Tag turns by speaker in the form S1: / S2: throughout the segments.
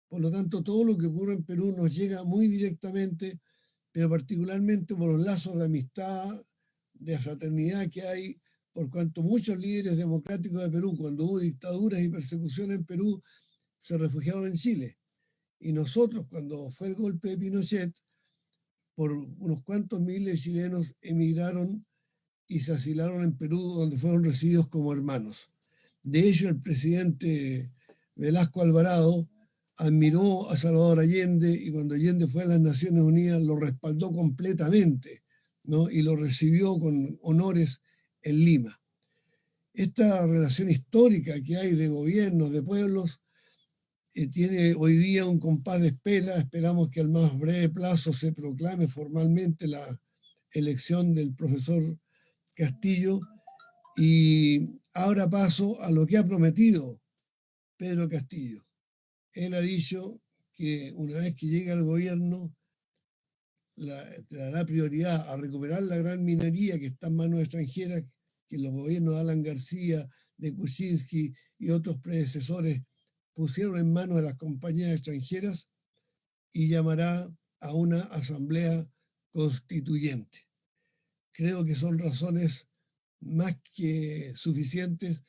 S1: Por lo tanto, todo lo que ocurre en Perú nos llega muy directamente, pero particularmente por los lazos de amistad, de fraternidad que hay, por cuanto muchos líderes democráticos de Perú, cuando hubo dictaduras y persecución en Perú, se refugiaron en Chile. Y nosotros, cuando fue el golpe de Pinochet, por unos cuantos miles de chilenos emigraron y se asilaron en Perú, donde fueron recibidos como hermanos. De hecho, el presidente Velasco Alvarado admiró a Salvador Allende y cuando Allende fue a las Naciones Unidas lo respaldó completamente, ¿no? Y lo recibió con honores en Lima. Esta relación histórica que hay de gobiernos, de pueblos, tiene hoy día un compás de espera. Esperamos que al más breve plazo se proclame formalmente la elección del profesor Castillo y abra paso a lo que ha prometido Pedro Castillo. Él ha dicho que una vez que llegue al gobierno le dará prioridad a recuperar la gran minería que está en manos extranjeras, que los gobiernos de Alan García, de Kuczynski y otros predecesores pusieron en manos de las compañías extranjeras, y llamará a una asamblea constituyente. Creo que son razones más que suficientes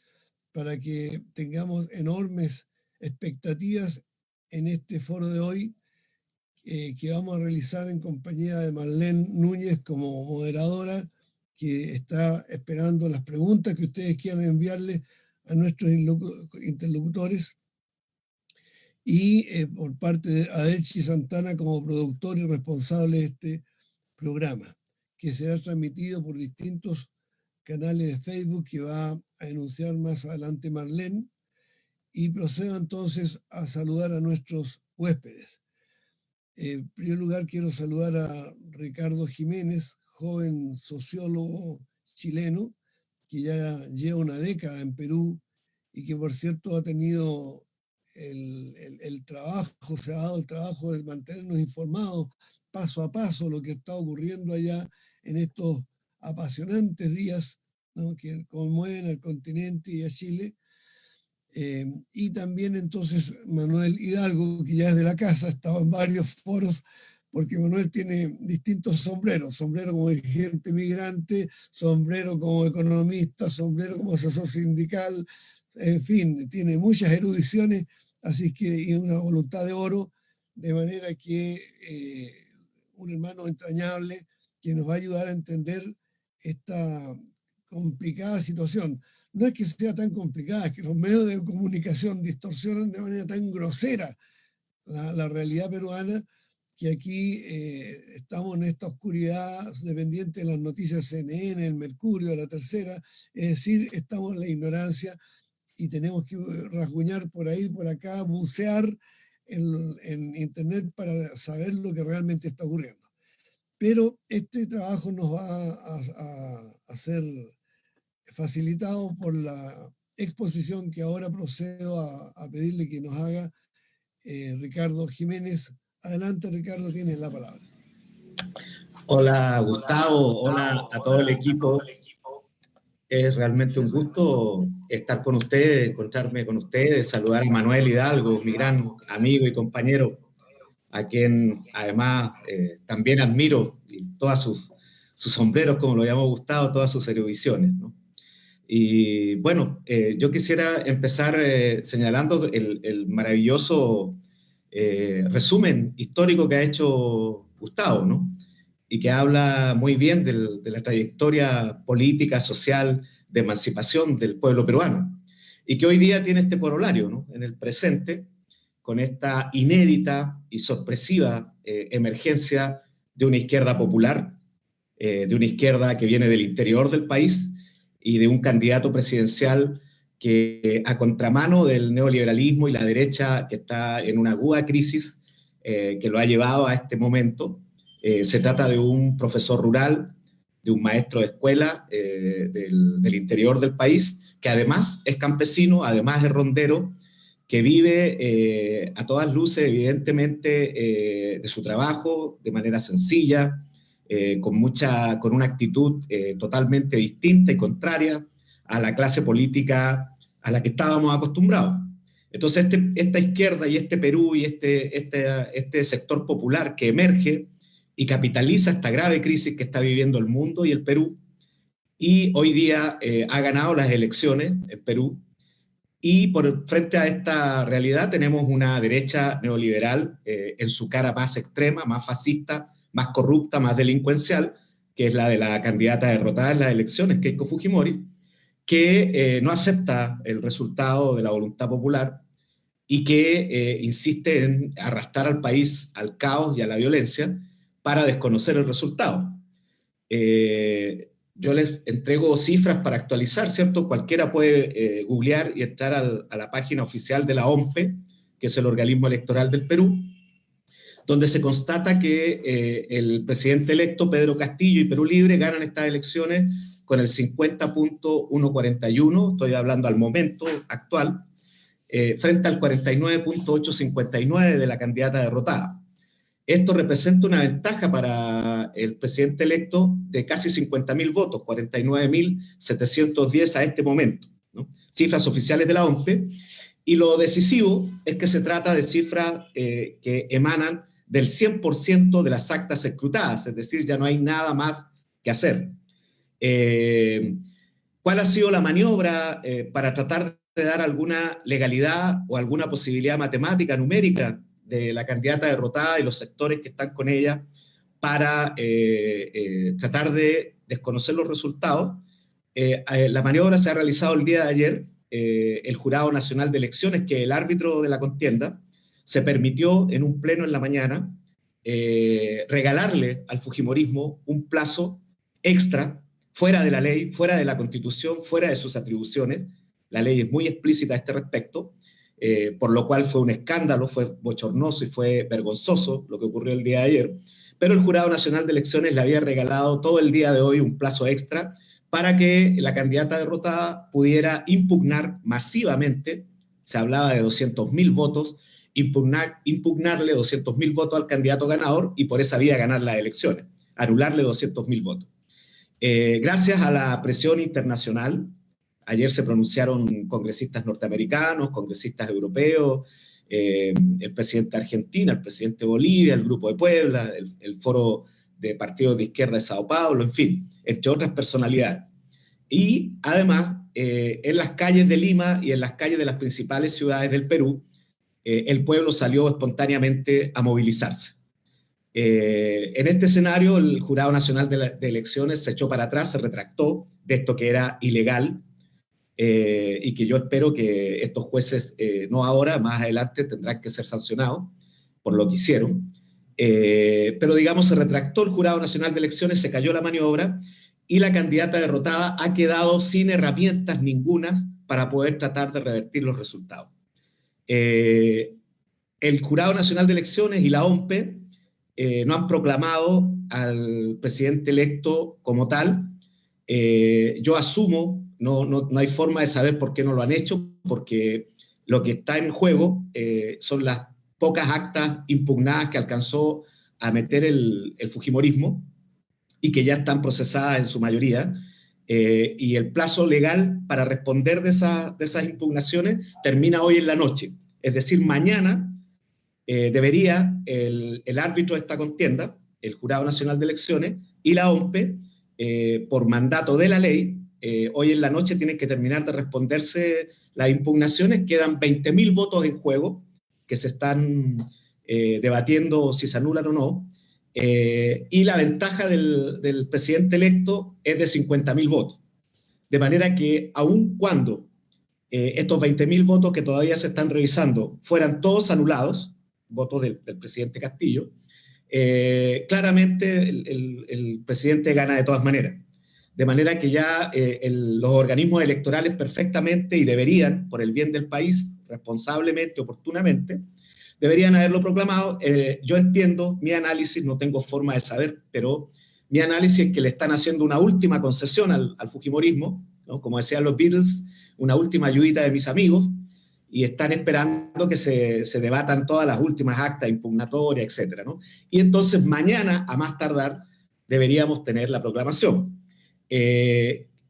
S1: para que tengamos enormes expectativas en este foro de hoy, que vamos a realizar en compañía de Marlene Núñez como moderadora, que está esperando las preguntas que ustedes quieran enviarle a nuestros interlocutores, y por parte de Adelchi Santana como productor y responsable de este programa, que será transmitido por distintos canales de Facebook que va a enunciar más adelante Marlene. Y procedo entonces a saludar a nuestros huéspedes. En primer lugar, quiero saludar a Ricardo Jiménez, joven sociólogo chileno, que ya lleva una década en Perú y que, por cierto, ha tenido el trabajo, se ha dado el trabajo de mantenernos informados paso a paso lo que está ocurriendo allá en estos apasionantes días, ¿no?, que conmueven al continente y a Chile. Y también entonces Manuel Hidalgo, que ya es de la casa, estaba en varios foros, porque Manuel tiene distintos sombreros: sombrero como dirigente migrante, sombrero como economista, sombrero como asesor sindical, en fin, tiene muchas erudiciones, así que y una voluntad de oro, de manera que un hermano entrañable que nos va a ayudar a entender esta complicada situación. No es que sea tan complicada, es que los medios de comunicación distorsionan de manera tan grosera la realidad peruana, que aquí estamos en esta oscuridad dependiente de las noticias CNN, el Mercurio, la Tercera, es decir, estamos en la ignorancia y tenemos que rasguñar por ahí, por acá, bucear en Internet para saber lo que realmente está ocurriendo. Pero este trabajo nos va a ser facilitado por la exposición que ahora procedo a pedirle que nos haga Ricardo Jiménez. Adelante, Ricardo, tienes la palabra.
S2: Hola, Gustavo. Hola a todo el equipo. Es realmente un gusto estar con ustedes, encontrarme con ustedes, saludar a Manuel Hidalgo, mi gran amigo y compañero, a quien además también admiro, y todos sus sombreros, como lo llamó Gustavo, todas sus erudiciones, ¿no? Y bueno, yo quisiera empezar señalando el maravilloso resumen histórico que ha hecho Gustavo, ¿no? Y que habla muy bien de la trayectoria política, social, de emancipación del pueblo peruano, y que hoy día tiene este corolario, ¿no?, en el presente, con esta inédita y sorpresiva emergencia de una izquierda popular, de una izquierda que viene del interior del país y de un candidato presidencial que, a contramano del neoliberalismo y la derecha, que está en una aguda crisis que lo ha llevado a este momento. Se trata de un profesor rural, de un maestro de escuela del interior del país, que además es campesino, además es rondero, que vive a todas luces, evidentemente, de su trabajo de manera sencilla, con una actitud totalmente distinta y contraria a la clase política a la que estábamos acostumbrados. Entonces, esta izquierda y este Perú y este sector popular que emerge y capitaliza esta grave crisis que está viviendo el mundo y el Perú, y hoy día ha ganado las elecciones en Perú, y frente a esta realidad tenemos una derecha neoliberal en su cara más extrema, más fascista, más corrupta, más delincuencial, que es la de la candidata derrotada en las elecciones, Keiko Fujimori, que no acepta el resultado de la voluntad popular y que insiste en arrastrar al país al caos y a la violencia para desconocer el resultado. Yo les entrego cifras para actualizar, ¿cierto? Cualquiera puede googlear y entrar a la página oficial de la OMPE, que es el organismo electoral del Perú, donde se constata que el presidente electo Pedro Castillo y Perú Libre ganan estas elecciones con el 50.141, estoy hablando al momento actual, frente al 49.859 de la candidata derrotada. Esto representa una ventaja para el presidente electo de casi 50.000 votos, 49.710 a este momento, ¿no? Cifras oficiales de la OMPE, y lo decisivo es que se trata de cifras que emanan del 100% de las actas escrutadas, es decir, ya no hay nada más que hacer. ¿Cuál ha sido la maniobra para tratar de dar alguna legalidad o alguna posibilidad matemática, numérica, de la candidata derrotada y los sectores que están con ella para tratar de desconocer los resultados? La maniobra se ha realizado el día de ayer. El Jurado Nacional de Elecciones, que es el árbitro de la contienda, se permitió en un pleno en la mañana regalarle al fujimorismo un plazo extra, fuera de la ley, fuera de la Constitución, fuera de sus atribuciones. La ley es muy explícita a este respecto, por lo cual fue un escándalo, fue bochornoso y fue vergonzoso lo que ocurrió el día de ayer, pero el Jurado Nacional de Elecciones le había regalado todo el día de hoy un plazo extra para que la candidata derrotada pudiera impugnar masivamente, se hablaba de 200.000 votos, impugnarle 200.000 votos al candidato ganador y por esa vía ganar las elecciones, anularle 200.000 votos. Gracias a la presión internacional, ayer se pronunciaron congresistas norteamericanos, congresistas europeos, el presidente de Argentina, el presidente de Bolivia, el Grupo de Puebla, el Foro de Partidos de Izquierda de Sao Paulo, en fin, entre otras personalidades. Y además, en las calles de Lima y en las calles de las principales ciudades del Perú, el pueblo salió espontáneamente a movilizarse. En este escenario, el Jurado Nacional de Elecciones se echó para atrás, se retractó de esto que era ilegal, y que yo espero que estos jueces, no ahora, más adelante, tendrán que ser sancionados por lo que hicieron. Pero digamos, se retractó el Jurado Nacional de Elecciones, se cayó la maniobra y la candidata derrotada ha quedado sin herramientas ningunas para poder tratar de revertir los resultados. El Jurado Nacional de Elecciones y la OMPE no han proclamado al presidente electo como tal. Yo asumo, no hay forma de saber por qué no lo han hecho, porque lo que está en juego son las pocas actas impugnadas que alcanzó a meter el fujimorismo y que ya están procesadas en su mayoría, y el plazo legal para responder de esas impugnaciones termina hoy en la noche. Es decir, mañana debería el árbitro de esta contienda, el Jurado Nacional de Elecciones y la OMPE, por mandato de la ley, hoy en la noche tienen que terminar de responderse las impugnaciones. Quedan 20.000 votos en juego que se están debatiendo si se anulan o no, y la ventaja del presidente electo es de 50.000 votos. De manera que aun cuando estos 20.000 votos que todavía se están revisando fueran todos anulados, votos del presidente Castillo, claramente el presidente gana de todas maneras. De manera que ya los organismos electorales perfectamente, y deberían, por el bien del país, responsablemente, oportunamente, deberían haberlo proclamado. Yo entiendo, mi análisis, no tengo forma de saber, pero mi análisis es que le están haciendo una última concesión al fujimorismo, ¿no? Como decían los Beatles, una última ayudita de mis amigos, y están esperando que se debatan todas las últimas actas impugnatorias, etcétera, ¿no? Y entonces mañana, a más tardar, deberíamos tener la proclamación.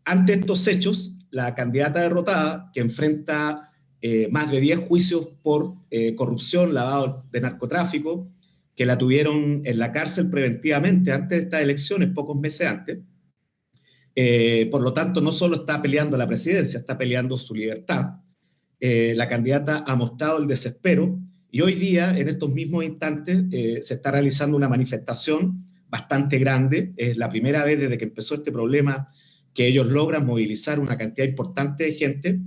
S2: Ante estos hechos, la candidata derrotada, que enfrenta más de 10 juicios por corrupción, lavado de narcotráfico, que la tuvieron en la cárcel preventivamente antes de estas elecciones, pocos meses antes. Por lo tanto, no solo está peleando la presidencia, está peleando su libertad. La candidata ha mostrado el desespero y hoy día, en estos mismos instantes, se está realizando una manifestación bastante grande. Es la primera vez desde que empezó este problema que ellos logran movilizar una cantidad importante de gente.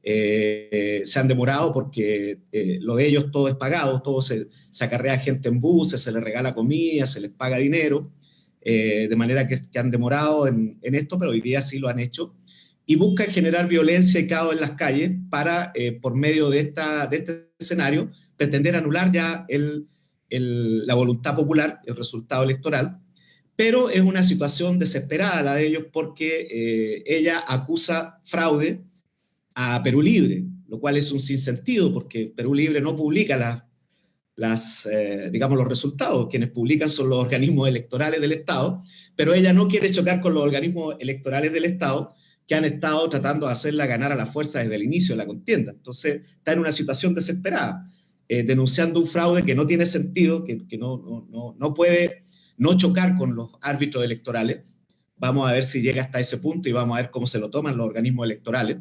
S2: Se han demorado porque lo de ellos todo es pagado, todo se acarrea gente en buses, se les regala comida, se les paga dinero, de manera que han demorado en esto, pero hoy día sí lo han hecho, y buscan generar violencia y caos en las calles para, por medio de este escenario, pretender anular ya la voluntad popular, el resultado electoral. Pero es una situación desesperada la de ellos porque ella acusa fraude a Perú Libre, lo cual es un sinsentido porque Perú Libre no publica digamos, los resultados. Quienes publican son los organismos electorales del Estado, pero ella no quiere chocar con los organismos electorales del Estado que han estado tratando de hacerla ganar a la fuerza desde el inicio de la contienda. Entonces está en una situación desesperada, denunciando un fraude que no tiene sentido, que no puede no chocar con los árbitros electorales. Vamos a ver si llega hasta ese punto y vamos a ver cómo se lo toman los organismos electorales.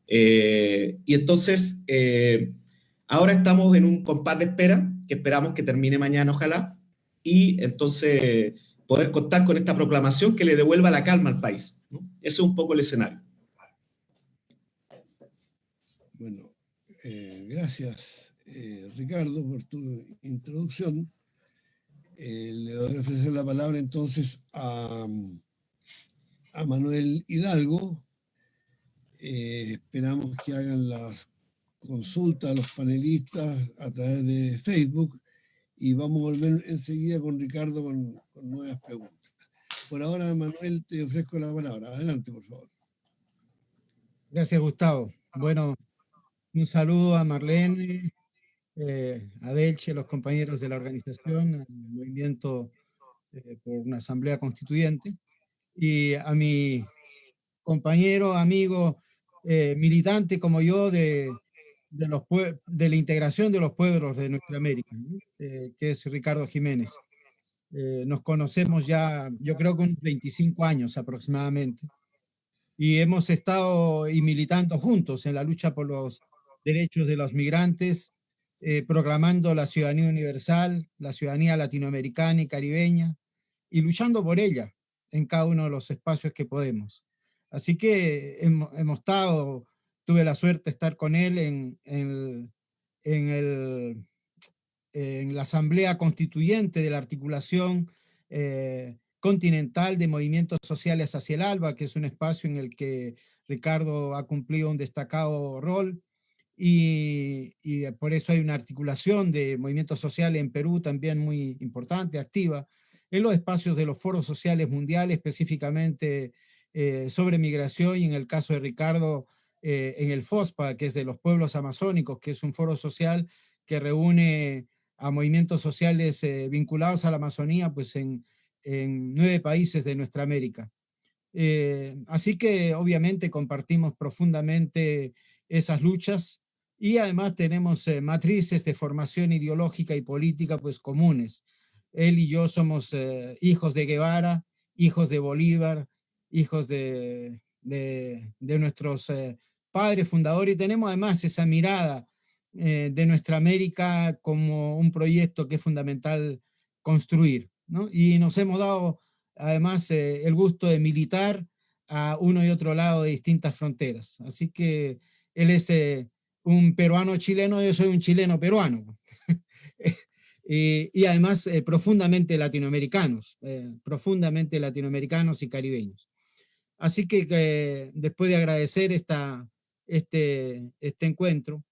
S2: Y entonces, ahora estamos en un compás de espera, que esperamos que termine mañana, ojalá, y entonces poder contar con esta proclamación que le devuelva la calma al país, ¿no? Ese es un poco el escenario.
S1: Bueno, gracias, Ricardo, por tu introducción. Le voy a ofrecer la palabra entonces a Manuel Hidalgo. Esperamos que hagan las consultas a los panelistas a través de Facebook y vamos a volver enseguida con Ricardo con nuevas preguntas. Por ahora, Manuel, te ofrezco la palabra. Adelante, por favor.
S3: Gracias, Gustavo. Bueno, un saludo a Marlene, a Delche, a los compañeros de la organización, al movimiento por una asamblea constituyente, y a mi compañero, amigo, militante como yo de la integración de los pueblos de nuestra América, ¿no? Que es Ricardo Jiménez. Nos conocemos ya, yo creo que unos 25 años aproximadamente, y hemos estado y militando juntos en la lucha por los derechos de los migrantes, proclamando la ciudadanía universal, la ciudadanía latinoamericana y caribeña, y luchando por ella en cada uno de los espacios que podemos. Así que hemos estado, tuve la suerte de estar con él en la Asamblea Constituyente de la Articulación Continental de Movimientos Sociales hacia el ALBA, que es un espacio en el que Ricardo ha cumplido un destacado rol, y por eso hay una articulación de movimientos sociales en Perú también muy importante, activa, en los espacios de los foros sociales mundiales, específicamente sobre migración, y en el caso de Ricardo, en el FOSPA, que es de los pueblos amazónicos, que es un foro social que reúne a movimientos sociales vinculados a la Amazonía, pues en 9 países de nuestra América. Así que obviamente compartimos profundamente esas luchas, y además tenemos matrices de formación ideológica y política pues comunes. Él y yo somos hijos de Guevara, hijos de Bolívar, hijos de nuestros padres fundadores, y tenemos además esa mirada de nuestra América como un proyecto que es fundamental construir, ¿no? Y nos hemos dado además el gusto de militar a uno y otro lado de distintas fronteras. Así que él es un peruano chileno, yo soy un chileno peruano. Y además profundamente latinoamericanos y caribeños. Así que después de agradecer este encuentro,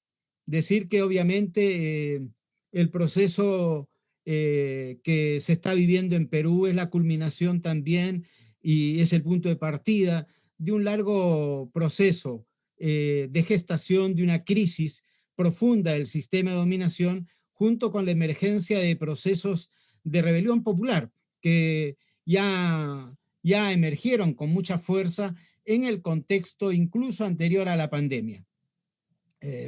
S3: decir que obviamente el proceso que se está viviendo en Perú es la culminación también y es el punto de partida de un largo proceso de gestación de una crisis profunda del sistema de dominación, junto con la emergencia de procesos de rebelión popular que ya emergieron con mucha fuerza en el contexto incluso anterior a la pandemia.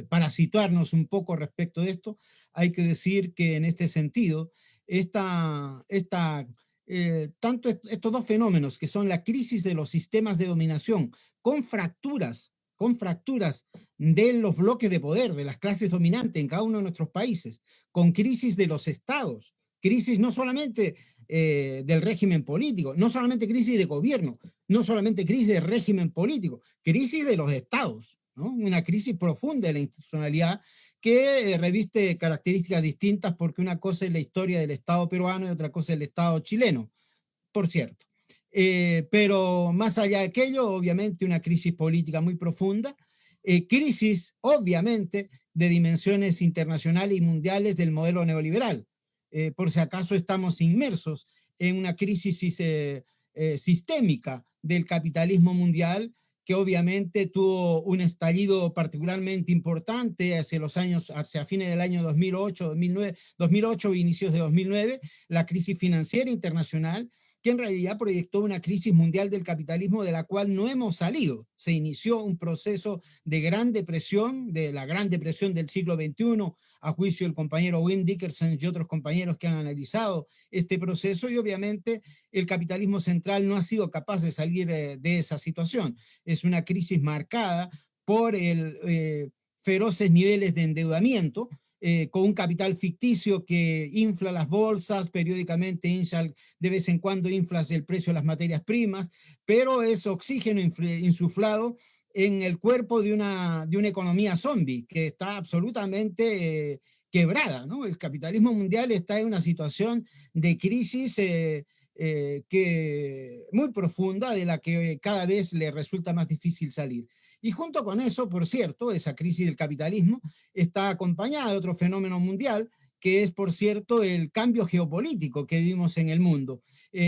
S3: para situarnos un poco respecto de esto, hay que decir que en este sentido, tanto estos dos fenómenos que son la crisis de los sistemas de dominación con fracturas de los bloques de poder, de las clases dominantes en cada uno de nuestros países, con crisis de los estados, crisis no solamente del régimen político, no solamente crisis de gobierno, no solamente crisis de régimen político, crisis de los estados, ¿no? Una crisis profunda de la institucionalidad que reviste características distintas porque una cosa es la historia del Estado peruano y otra cosa es el Estado chileno, por cierto. Pero más allá de aquello, obviamente una crisis política muy profunda, crisis obviamente de dimensiones internacionales y mundiales del modelo neoliberal. Por si acaso estamos inmersos en una crisis sistémica del capitalismo mundial, que obviamente tuvo un estallido particularmente importante hacia fines del año 2008, 2009, 2008 e inicios de 2009, la crisis financiera internacional, que en realidad proyectó una crisis mundial del capitalismo de la cual no hemos salido. Se inició un proceso de gran depresión, de la gran depresión del siglo XXI, a juicio del compañero Wim Dickerson y otros compañeros que han analizado este proceso, y obviamente el capitalismo central no ha sido capaz de salir de esa situación. Es una crisis marcada por feroces niveles de endeudamiento, con un capital ficticio que infla las bolsas, periódicamente de vez en cuando infla el precio de las materias primas, pero es oxígeno insuflado en el cuerpo de una economía zombie que está absolutamente quebrada, ¿no? El capitalismo mundial está en una situación de crisis muy profunda, de la que cada vez le resulta más difícil salir. Y junto con eso, por cierto, esa crisis del capitalismo está acompañada de otro fenómeno mundial, que es, por cierto, el cambio geopolítico que vivimos en el mundo.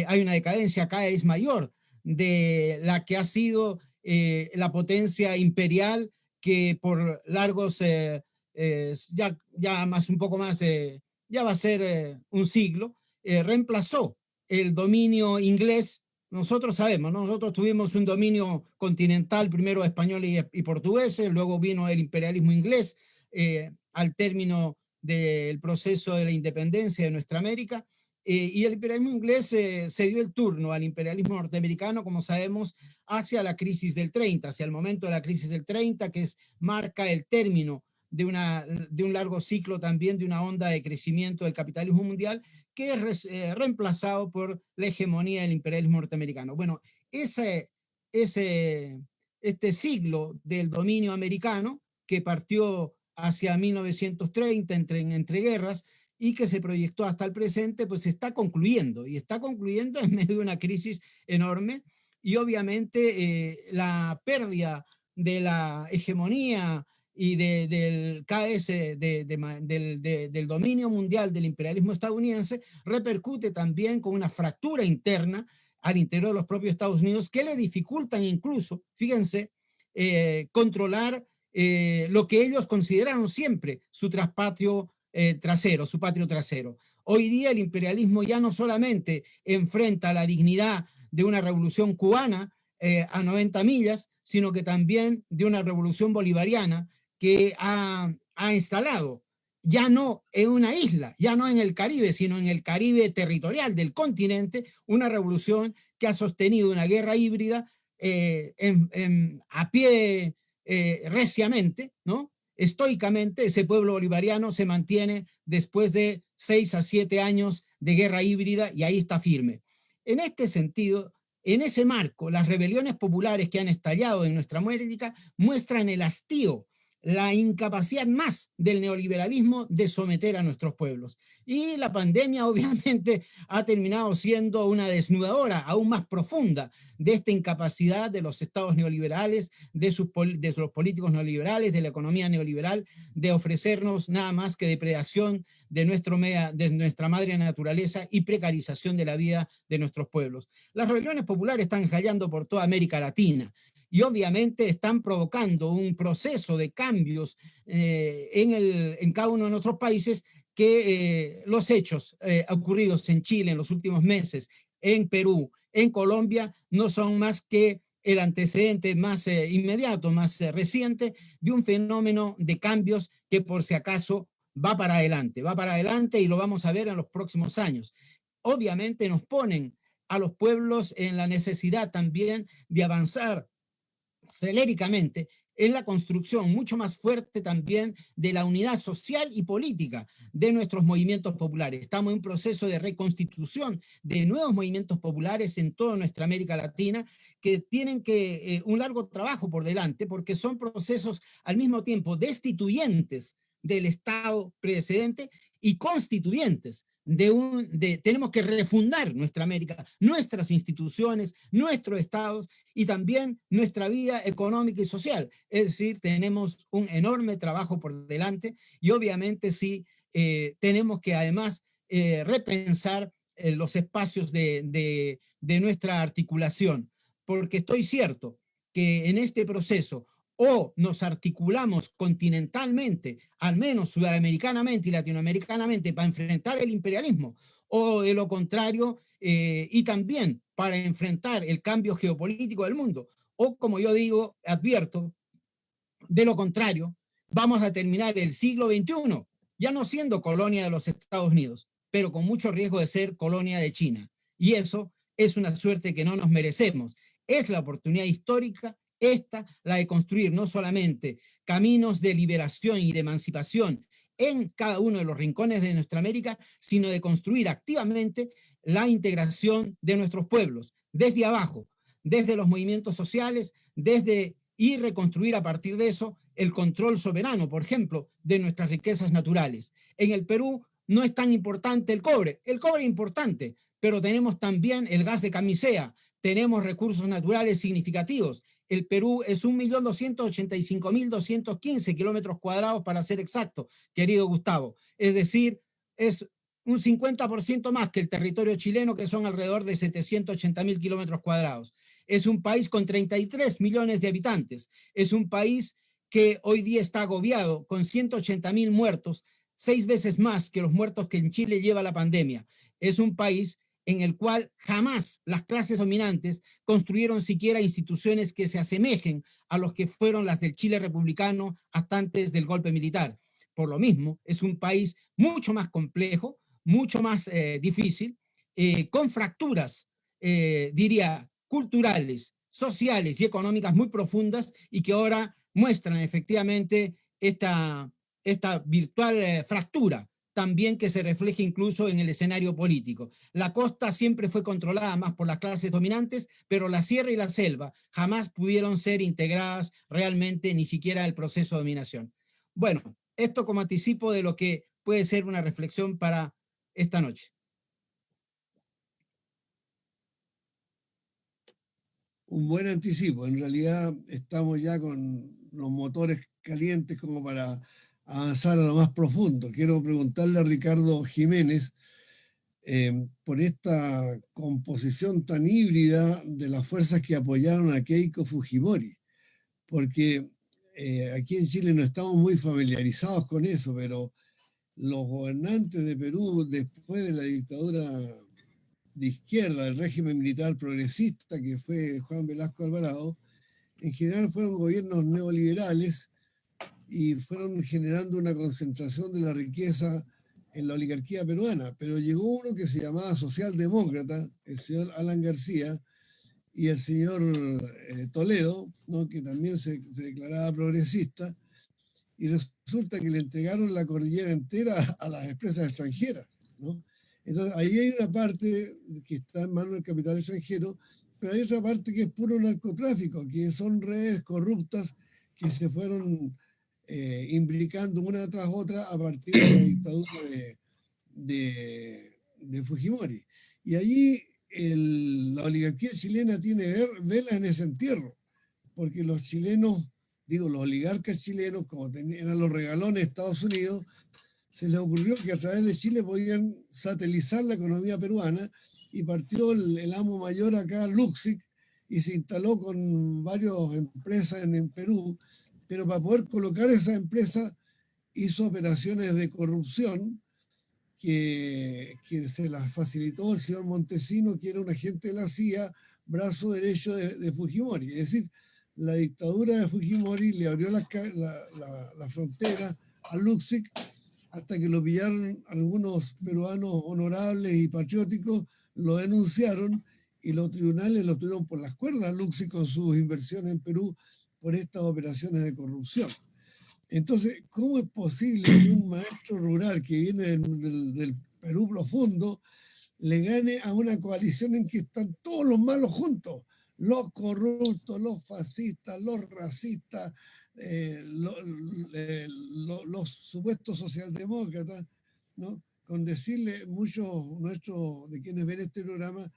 S3: Hay una decadencia cada vez mayor de la que ha sido la potencia imperial que por largos, ya más un poco más, ya va a ser un siglo, reemplazó el dominio inglés. Nosotros sabemos, ¿no? Nosotros tuvimos un dominio continental, primero españoles y portugueses, luego vino el imperialismo inglés al término del proceso de la independencia de nuestra América, y el imperialismo inglés se dio el turno al imperialismo norteamericano, como sabemos, hacia la crisis del 30, hacia el momento de la crisis del 30, que marca el término de un largo ciclo también, de una onda de crecimiento del capitalismo mundial, que es reemplazado por la hegemonía del imperialismo norteamericano. Bueno, este siglo del dominio americano, que partió hacia 1930 entre guerras y que se proyectó hasta el presente, pues está concluyendo, y está concluyendo en medio de una crisis enorme, y obviamente la pérdida de la hegemonía y del KS, del dominio mundial del imperialismo estadounidense, repercute también con una fractura interna al interior de los propios Estados Unidos que le dificultan incluso, fíjense, controlar lo que ellos consideraron siempre su traspatio trasero, su patrio trasero. Hoy día el imperialismo ya no solamente enfrenta la dignidad de una revolución cubana a 90 millas, sino que también de una revolución bolivariana que ha instalado, ya no en una isla, ya no en el Caribe, sino en el Caribe territorial del continente, una revolución que ha sostenido una guerra híbrida a pie reciamente, ¿no? Estoicamente. Ese pueblo bolivariano se mantiene después de 6 a 7 años de guerra híbrida, y ahí está firme. En este sentido, en ese marco, las rebeliones populares que han estallado en nuestra América muestran el hastío, la incapacidad más del neoliberalismo de someter a nuestros pueblos. Y la pandemia obviamente ha terminado siendo una desnudadora aún más profunda de esta incapacidad de los estados neoliberales, de los políticos neoliberales, de la economía neoliberal, de ofrecernos nada más que depredación de nuestra madre naturaleza y precarización de la vida de nuestros pueblos. Las rebeliones populares están callando por toda América Latina, y obviamente están provocando un proceso de cambios en cada uno de nuestros países, que los hechos ocurridos en Chile en los últimos meses, en Perú, en Colombia, no son más que el antecedente más inmediato, más reciente, de un fenómeno de cambios que por si acaso va para adelante y lo vamos a ver en los próximos años. Obviamente nos ponen a los pueblos en la necesidad también de avanzar celéricamente en la construcción mucho más fuerte también de la unidad social y política de nuestros movimientos populares. Estamos en un proceso de reconstitución de nuevos movimientos populares en toda nuestra América Latina que tienen un largo trabajo por delante porque son procesos al mismo tiempo destituyentes del Estado precedente y constituyentes. Tenemos que refundar nuestra América, nuestras instituciones, nuestros estados y también nuestra vida económica y social. Es decir, tenemos un enorme trabajo por delante y obviamente sí tenemos que además repensar los espacios de nuestra articulación, porque estoy cierto que en este proceso o nos articulamos continentalmente, al menos sudamericanamente y latinoamericanamente, para enfrentar el imperialismo, o de lo contrario, y también para enfrentar el cambio geopolítico del mundo, o como yo digo, advierto, de lo contrario, vamos a terminar el siglo XXI ya no siendo colonia de los Estados Unidos, pero con mucho riesgo de ser colonia de China. Y eso es una suerte que no nos merecemos. Es la oportunidad histórica la de construir no solamente caminos de liberación y de emancipación en cada uno de los rincones de nuestra América, sino de construir activamente la integración de nuestros pueblos, desde abajo, desde los movimientos sociales, y reconstruir a partir de eso el control soberano, por ejemplo, de nuestras riquezas naturales. En el Perú no es tan importante el cobre es importante, pero tenemos también el gas de camisea, tenemos recursos naturales significativos. El Perú es 1.285.215 kilómetros cuadrados para ser exacto, querido Gustavo. Es decir, es un 50% más que el territorio chileno, que son alrededor de 780.000 kilómetros cuadrados. Es un país con 33 millones de habitantes. Es un país que hoy día está agobiado con 180.000 muertos, 6 veces más que los muertos que en Chile lleva la pandemia. Es un país en el cual jamás las clases dominantes construyeron siquiera instituciones que se asemejen a los que fueron las del Chile republicano hasta antes del golpe militar. Por lo mismo, es un país mucho más complejo, mucho más difícil, con fracturas, diría, culturales, sociales y económicas muy profundas y que ahora muestran efectivamente esta virtual fractura también que se refleja incluso en el escenario político. La costa siempre fue controlada más por las clases dominantes, pero la sierra y la selva jamás pudieron ser integradas realmente, ni siquiera el proceso de dominación. Bueno, esto como anticipo de lo que puede ser una reflexión para esta noche.
S1: Un buen anticipo. En realidad estamos ya con los motores calientes como para avanzar a lo más profundo. Quiero preguntarle a Ricardo Jiménez por esta composición tan híbrida de las fuerzas que apoyaron a Keiko Fujimori, porque aquí en Chile no estamos muy familiarizados con eso, pero los gobernantes de Perú después de la dictadura de izquierda, del régimen militar progresista que fue Juan Velasco Alvarado, en general fueron gobiernos neoliberales y fueron generando una concentración de la riqueza en la oligarquía peruana, pero llegó uno que se llamaba socialdemócrata, el señor Alan García, y el señor Toledo, ¿no? Que también se declaraba progresista, y resulta que le entregaron la cordillera entera a las empresas extranjeras, ¿no? Entonces, ahí hay una parte que está en manos del capital extranjero, pero hay otra parte que es puro narcotráfico, que son redes corruptas que se fueron imbricando una tras otra a partir de la dictadura de Fujimori. Y allí la oligarquía chilena tiene velas en ese entierro, porque los chilenos, digo, los oligarcas chilenos, como eran los regalones de Estados Unidos, se les ocurrió que a través de Chile podían satelizar la economía peruana y partió el amo mayor acá, Luxic, y se instaló con varias empresas en Perú, pero para poder colocar esa empresa hizo operaciones de corrupción que se las facilitó el señor Montesino, que era un agente de la CIA, brazo derecho de Fujimori. Es decir, la dictadura de Fujimori le abrió la frontera a Luksic hasta que lo pillaron algunos peruanos honorables y patrióticos, lo denunciaron y los tribunales lo tuvieron por las cuerdas, Luksic, con sus inversiones en Perú por estas operaciones de corrupción. Entonces, ¿cómo es posible que un maestro rural que viene del Perú profundo le gane a una coalición en que están todos los malos juntos? Los corruptos, los fascistas, los racistas, los supuestos socialdemócratas, ¿no? Con decirle, muchos nuestros, de quienes ven este programa,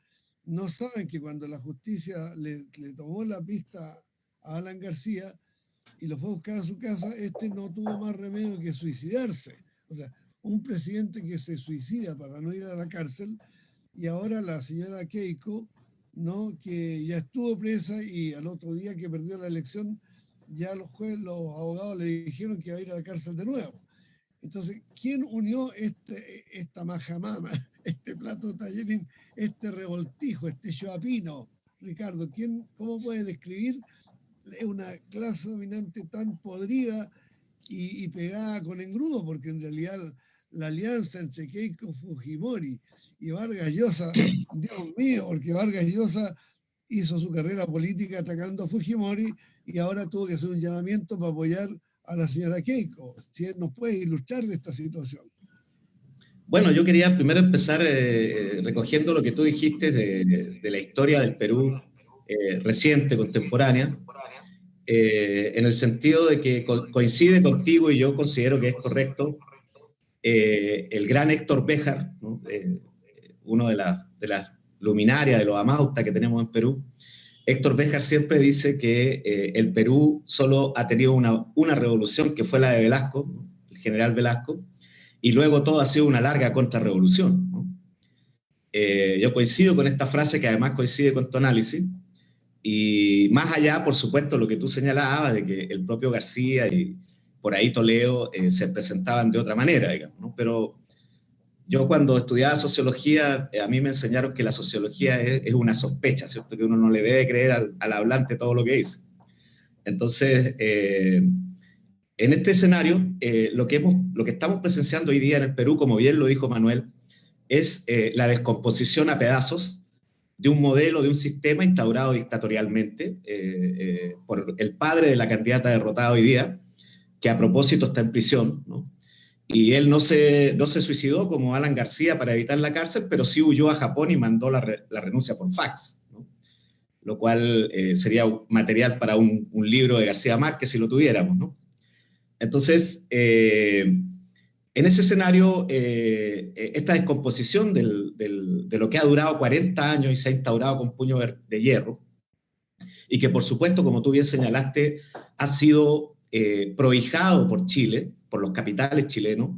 S1: no saben que cuando la justicia le tomó la pista a Alan García y lo fue a buscar a su casa, no tuvo más remedio que suicidarse. O sea, un presidente que se suicida para no ir a la cárcel, y ahora la señora Keiko, ¿no? Que ya estuvo presa y al otro día que perdió la elección, ya los abogados le dijeron que iba a ir a la cárcel de nuevo. Entonces, ¿quién unió esta majamama, este plato tallerín, este revoltijo, este choapino? Ricardo, ¿cómo puede describir una clase dominante tan podrida y pegada con engrudo? Porque en realidad la alianza entre Keiko Fujimori y Vargas Llosa, Dios mío, porque Vargas Llosa hizo su carrera política atacando a Fujimori y ahora tuvo que hacer un llamamiento para apoyar a la señora Keiko. Si él nos puede ilustrar de esta situación.
S2: Bueno, yo quería primero empezar recogiendo lo que tú dijiste de la historia del Perú reciente, contemporánea, en el sentido de que coincide contigo y yo considero que es correcto. El gran Héctor Béjar, ¿no? Uno de las luminarias, de los amautas que tenemos en Perú, Héctor Béjar siempre dice que el Perú solo ha tenido una revolución, que fue la de Velasco, ¿no? El general Velasco, y luego todo ha sido una larga contrarrevolución, ¿no? Yo coincido con esta frase, que además coincide con tu análisis, y más allá, por supuesto, lo que tú señalabas, de que el propio García y por ahí Toledo se presentaban de otra manera, digamos, ¿no? Pero yo cuando estudiaba sociología, a mí me enseñaron que la sociología es una sospecha, ¿cierto? Que uno no le debe creer al hablante todo lo que dice. Entonces, en este escenario, lo que estamos presenciando hoy día en el Perú, como bien lo dijo Manuel, es la descomposición a pedazos de un modelo, de un sistema instaurado dictatorialmente por el padre de la candidata derrotada hoy día, que a propósito está en prisión, ¿no? Y él no se suicidó como Alan García para evitar la cárcel, pero sí huyó a Japón y mandó la renuncia por fax, ¿no? Lo cual sería material para un libro de García Márquez si lo tuviéramos, ¿no? Entonces, en ese escenario, esta descomposición de lo que ha durado 40 años y se ha instaurado con puño de hierro, y que por supuesto, como tú bien señalaste, ha sido prohijado por Chile, por los capitales chilenos.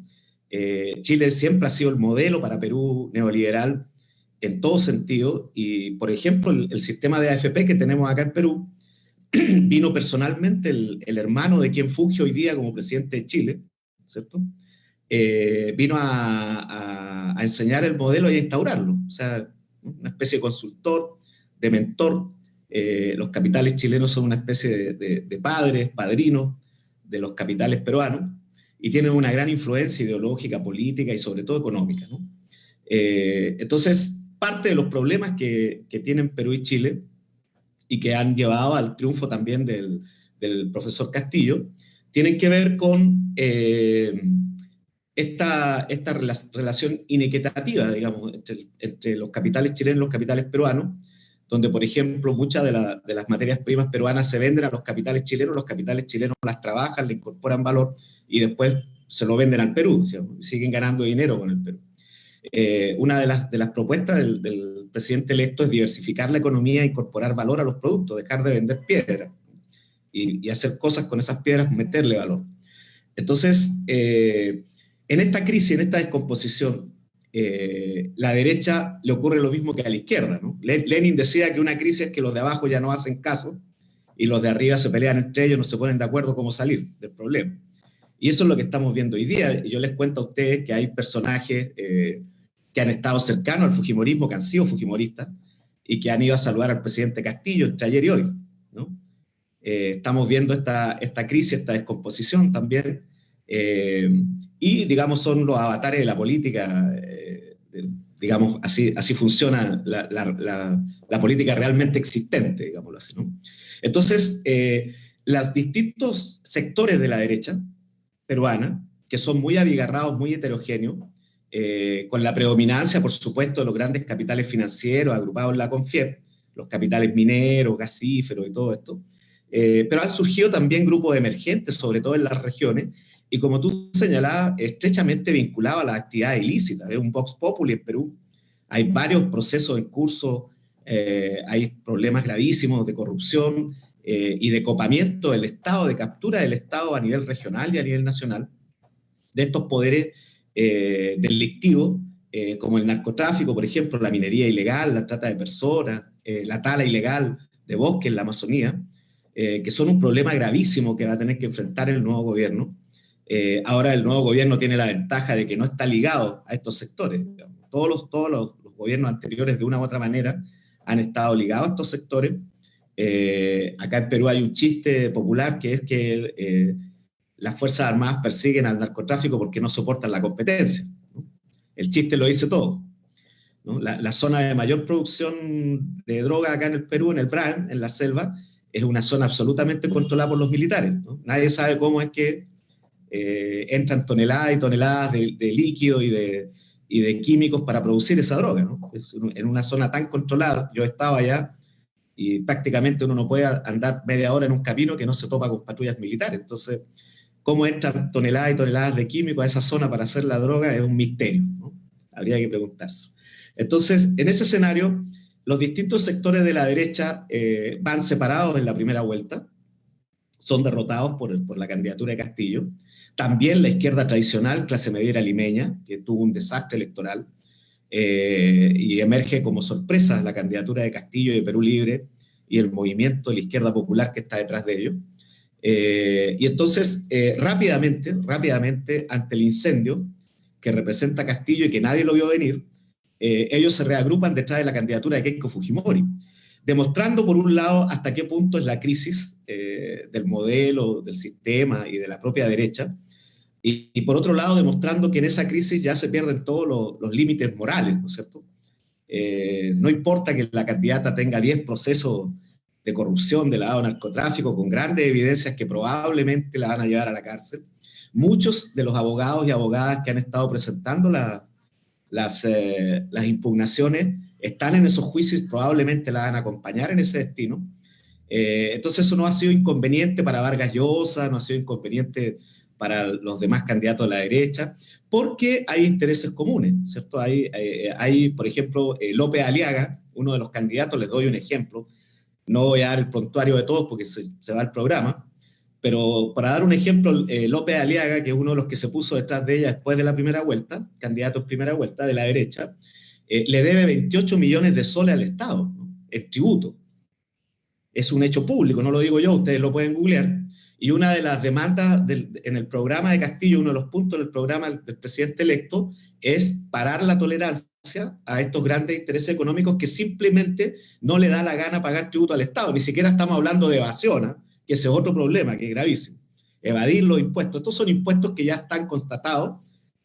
S2: Chile siempre ha sido el modelo para Perú neoliberal en todo sentido, y por ejemplo el sistema de AFP que tenemos acá en Perú, vino personalmente el hermano de quien funge hoy día como presidente de Chile, ¿cierto? Vino a enseñar el modelo y a instaurarlo, o sea, una especie de consultor, de mentor. Los capitales chilenos son una especie de padres, padrinos de los capitales peruanos, y tienen una gran influencia ideológica, política y sobre todo económica, ¿no? Entonces, parte de los problemas que tienen Perú y Chile, y que han llevado al triunfo también del profesor Castillo, tienen que ver con esta relación inequitativa, digamos, entre los capitales chilenos y los capitales peruanos, donde, por ejemplo, muchas de las materias primas peruanas se venden a los capitales chilenos las trabajan, le incorporan valor y después se lo venden al Perú, ¿cierto? Siguen ganando dinero con el Perú. Una de las propuestas del presidente electo es diversificar la economía e incorporar valor a los productos, dejar de vender piedras y hacer cosas con esas piedras, meterle valor. Entonces, en esta crisis, en esta descomposición, la derecha le ocurre lo mismo que a la izquierda, ¿no? Lenin decía que una crisis es que los de abajo ya no hacen caso y los de arriba se pelean entre ellos, no se ponen de acuerdo cómo salir del problema. Y eso es lo que estamos viendo hoy día. Yo les cuento a ustedes que hay personajes que han estado cercanos al fujimorismo, que han sido fujimoristas, y que han ido a saludar al presidente Castillo entre ayer y hoy, ¿no? Estamos viendo esta crisis, esta descomposición también, y digamos son los avatares de la política, digamos, así funciona la política realmente existente, digámoslo así, ¿no? Entonces, los distintos sectores de la derecha peruana, que son muy abigarrados, muy heterogéneos, con la predominancia, por supuesto, de los grandes capitales financieros agrupados en la CONFIEP, los capitales mineros, gasíferos y todo esto, pero han surgido también grupos emergentes, sobre todo en las regiones, y como tú señalabas, estrechamente vinculados a las actividades ilícitas. Es un vox populi en Perú, hay varios procesos en curso, hay problemas gravísimos de corrupción y de copamiento del Estado, de captura del Estado a nivel regional y a nivel nacional, de estos poderes delictivos, como el narcotráfico, por ejemplo, la minería ilegal, la trata de personas, la tala ilegal de bosques en la Amazonía, que son un problema gravísimo que va a tener que enfrentar el nuevo gobierno. Ahora el nuevo gobierno tiene la ventaja de que no está ligado a estos sectores. Todos los gobiernos anteriores, de una u otra manera, han estado ligados a estos sectores. Acá en Perú hay un chiste popular que es que las Fuerzas Armadas persiguen al narcotráfico porque no soportan la competencia, ¿no? El chiste lo dice todo, ¿no? La zona de mayor producción de droga acá en el Perú, en el BRAM, en la selva, es una zona absolutamente controlada por los militares, ¿no? Nadie sabe cómo es que entran toneladas y toneladas de líquido y de químicos para producir esa droga, ¿no? En una zona tan controlada. Yo estaba allá y prácticamente uno no puede andar media hora en un camino que no se topa con patrullas militares. Entonces, cómo entran toneladas y toneladas de químicos a esa zona para hacer la droga es un misterio, ¿no? Habría que preguntarse. Entonces, en ese escenario, los distintos sectores de la derecha van separados en la primera vuelta, son derrotados por la candidatura de Castillo. También la izquierda tradicional, clase mediera limeña, que tuvo un desastre electoral, y emerge como sorpresa la candidatura de Castillo y de Perú Libre y el movimiento de la izquierda popular que está detrás de ello. Y entonces, rápidamente, ante el incendio que representa Castillo y que nadie lo vio venir, ellos se reagrupan detrás de la candidatura de Keiko Fujimori, demostrando por un lado hasta qué punto es la crisis del modelo, del sistema y de la propia derecha, y por otro lado demostrando que en esa crisis ya se pierden todos los límites morales, ¿no es cierto? No importa que la candidata tenga 10 procesos de corrupción, de lavado de narcotráfico, con grandes evidencias que probablemente la van a llevar a la cárcel. Muchos de los abogados y abogadas que han estado presentando las impugnaciones están en esos juicios, probablemente la van a acompañar en ese destino. Entonces eso no ha sido inconveniente para Vargas Llosa, no ha sido inconveniente para los demás candidatos de la derecha, porque hay intereses comunes, ¿cierto? Hay por ejemplo, López Aliaga, uno de los candidatos, les doy un ejemplo, no voy a dar el prontuario de todos porque se va el programa, pero para dar un ejemplo, López Aliaga, que es uno de los que se puso detrás de ella después de la primera vuelta, candidato en primera vuelta de la derecha, le debe 28 millones de soles al Estado, ¿no? En tributo. Es un hecho público, no lo digo yo, ustedes lo pueden googlear. Y una de las demandas en el programa de Castillo, uno de los puntos del programa del presidente electo, es parar la tolerancia a estos grandes intereses económicos que simplemente no le da la gana pagar tributo al Estado. Ni siquiera estamos hablando de evasión, ¿eh? Que ese es otro problema, que es gravísimo. Evadir los impuestos. Estos son impuestos que ya están constatados,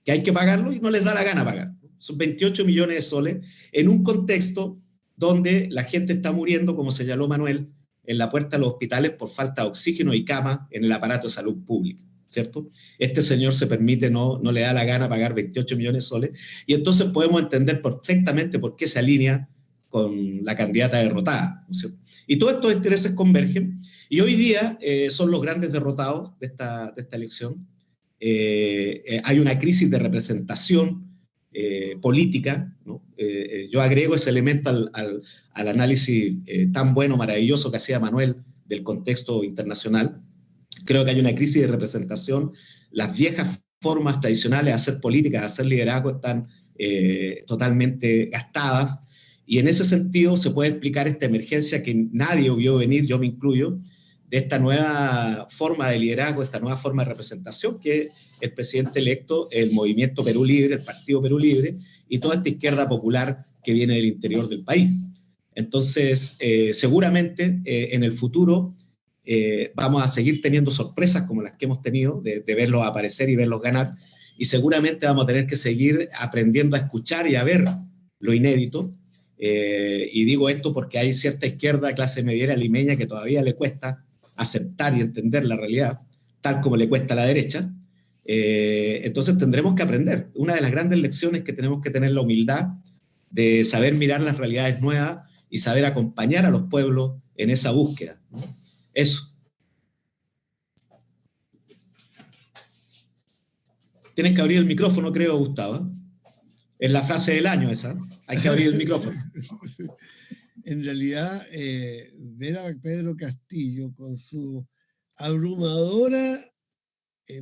S2: que hay que pagarlos y no les da la gana pagar. Son 28 millones de soles en un contexto donde la gente está muriendo, como señaló Manuel, en la puerta de los hospitales por falta de oxígeno y cama en el aparato de salud pública, ¿cierto? Este señor se permite, no le da la gana pagar 28 millones de soles, y entonces podemos entender perfectamente por qué se alinea con la candidata derrotada, ¿no es cierto? Y todos estos intereses convergen, y hoy día son los grandes derrotados de esta elección. Hay una crisis de representación política, ¿no? Yo agrego ese elemento al análisis tan bueno, maravilloso que hacía Manuel del contexto internacional. Creo que hay una crisis de representación. Las viejas formas tradicionales de hacer política, de hacer liderazgo, están totalmente gastadas, y en ese sentido se puede explicar esta emergencia que nadie vio venir, yo me incluyo, de esta nueva forma de liderazgo, esta nueva forma de representación que es el presidente electo, el Movimiento Perú Libre, el Partido Perú Libre, y toda esta izquierda popular que viene del interior del país. Entonces, seguramente en el futuro vamos a seguir teniendo sorpresas como las que hemos tenido, de verlos aparecer y verlos ganar, y seguramente vamos a tener que seguir aprendiendo a escuchar y a ver lo inédito. Y digo esto porque hay cierta izquierda clase mediera limeña que todavía le cuesta aceptar y entender la realidad, tal como le cuesta a la derecha. Entonces tendremos que aprender. Una de las grandes lecciones que tenemos que tener la humildad de saber mirar las realidades nuevas y saber acompañar a los pueblos en esa búsqueda, ¿no? Eso. Tienes que abrir el micrófono, creo, Gustavo. Es la frase del año esa. Hay que abrir el micrófono.
S1: Sí. En realidad, ver a Pedro Castillo con su abrumadora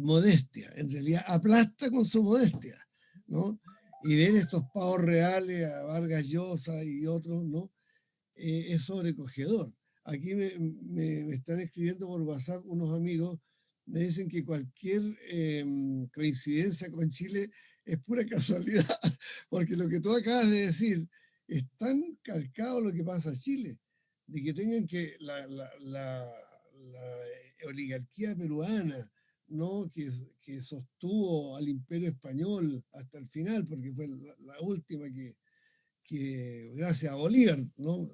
S1: modestia, en realidad aplasta con su modestia, ¿no? Y ver estos pavos reales a Vargas Llosa y otros, ¿no? Es sobrecogedor. Aquí me están escribiendo por WhatsApp unos amigos, me dicen que cualquier coincidencia con Chile es pura casualidad, porque lo que tú acabas de decir es tan calcado lo que pasa en Chile, de que tengan que la oligarquía peruana, ¿no? que sostuvo al imperio español hasta el final, porque fue la última que gracias a Bolívar, ¿no?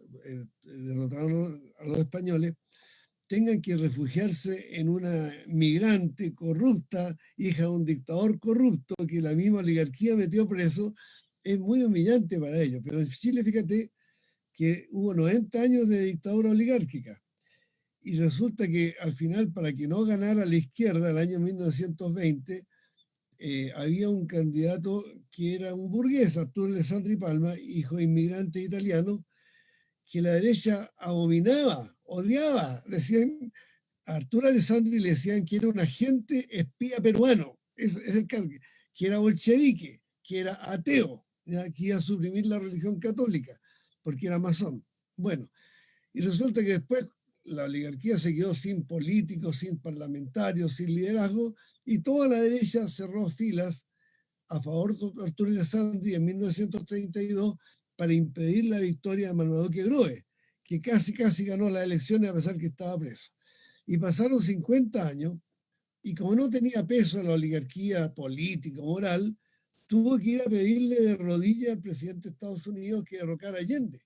S1: Derrotaron a los españoles, tengan que refugiarse en una migrante corrupta, hija de un dictador corrupto, que la misma oligarquía metió preso, es muy humillante para ellos. Pero en Chile, fíjate que hubo 90 años de dictadura oligárquica. Y resulta que al final, para que no ganara la izquierda, el año 1920, había un candidato que era un burgués, Arturo Alessandri Palma, hijo de inmigrantes italianos, que la derecha abominaba, odiaba. Decían, a Arturo Alessandri le decían que era un agente espía peruano, es el que era bolchevique, que era ateo, ¿ya? Que iba a suprimir la religión católica, porque era masón. Bueno, y resulta que después la oligarquía se quedó sin políticos, sin parlamentarios, sin liderazgo, y toda la derecha cerró filas a favor de Arturo Alessandri en 1932 para impedir la victoria de Marmaduke Grohe, que casi ganó las elecciones a pesar que estaba preso. Y pasaron 50 años, y como no tenía peso en la oligarquía política, moral, tuvo que ir a pedirle de rodillas al presidente de Estados Unidos que derrocara a Allende.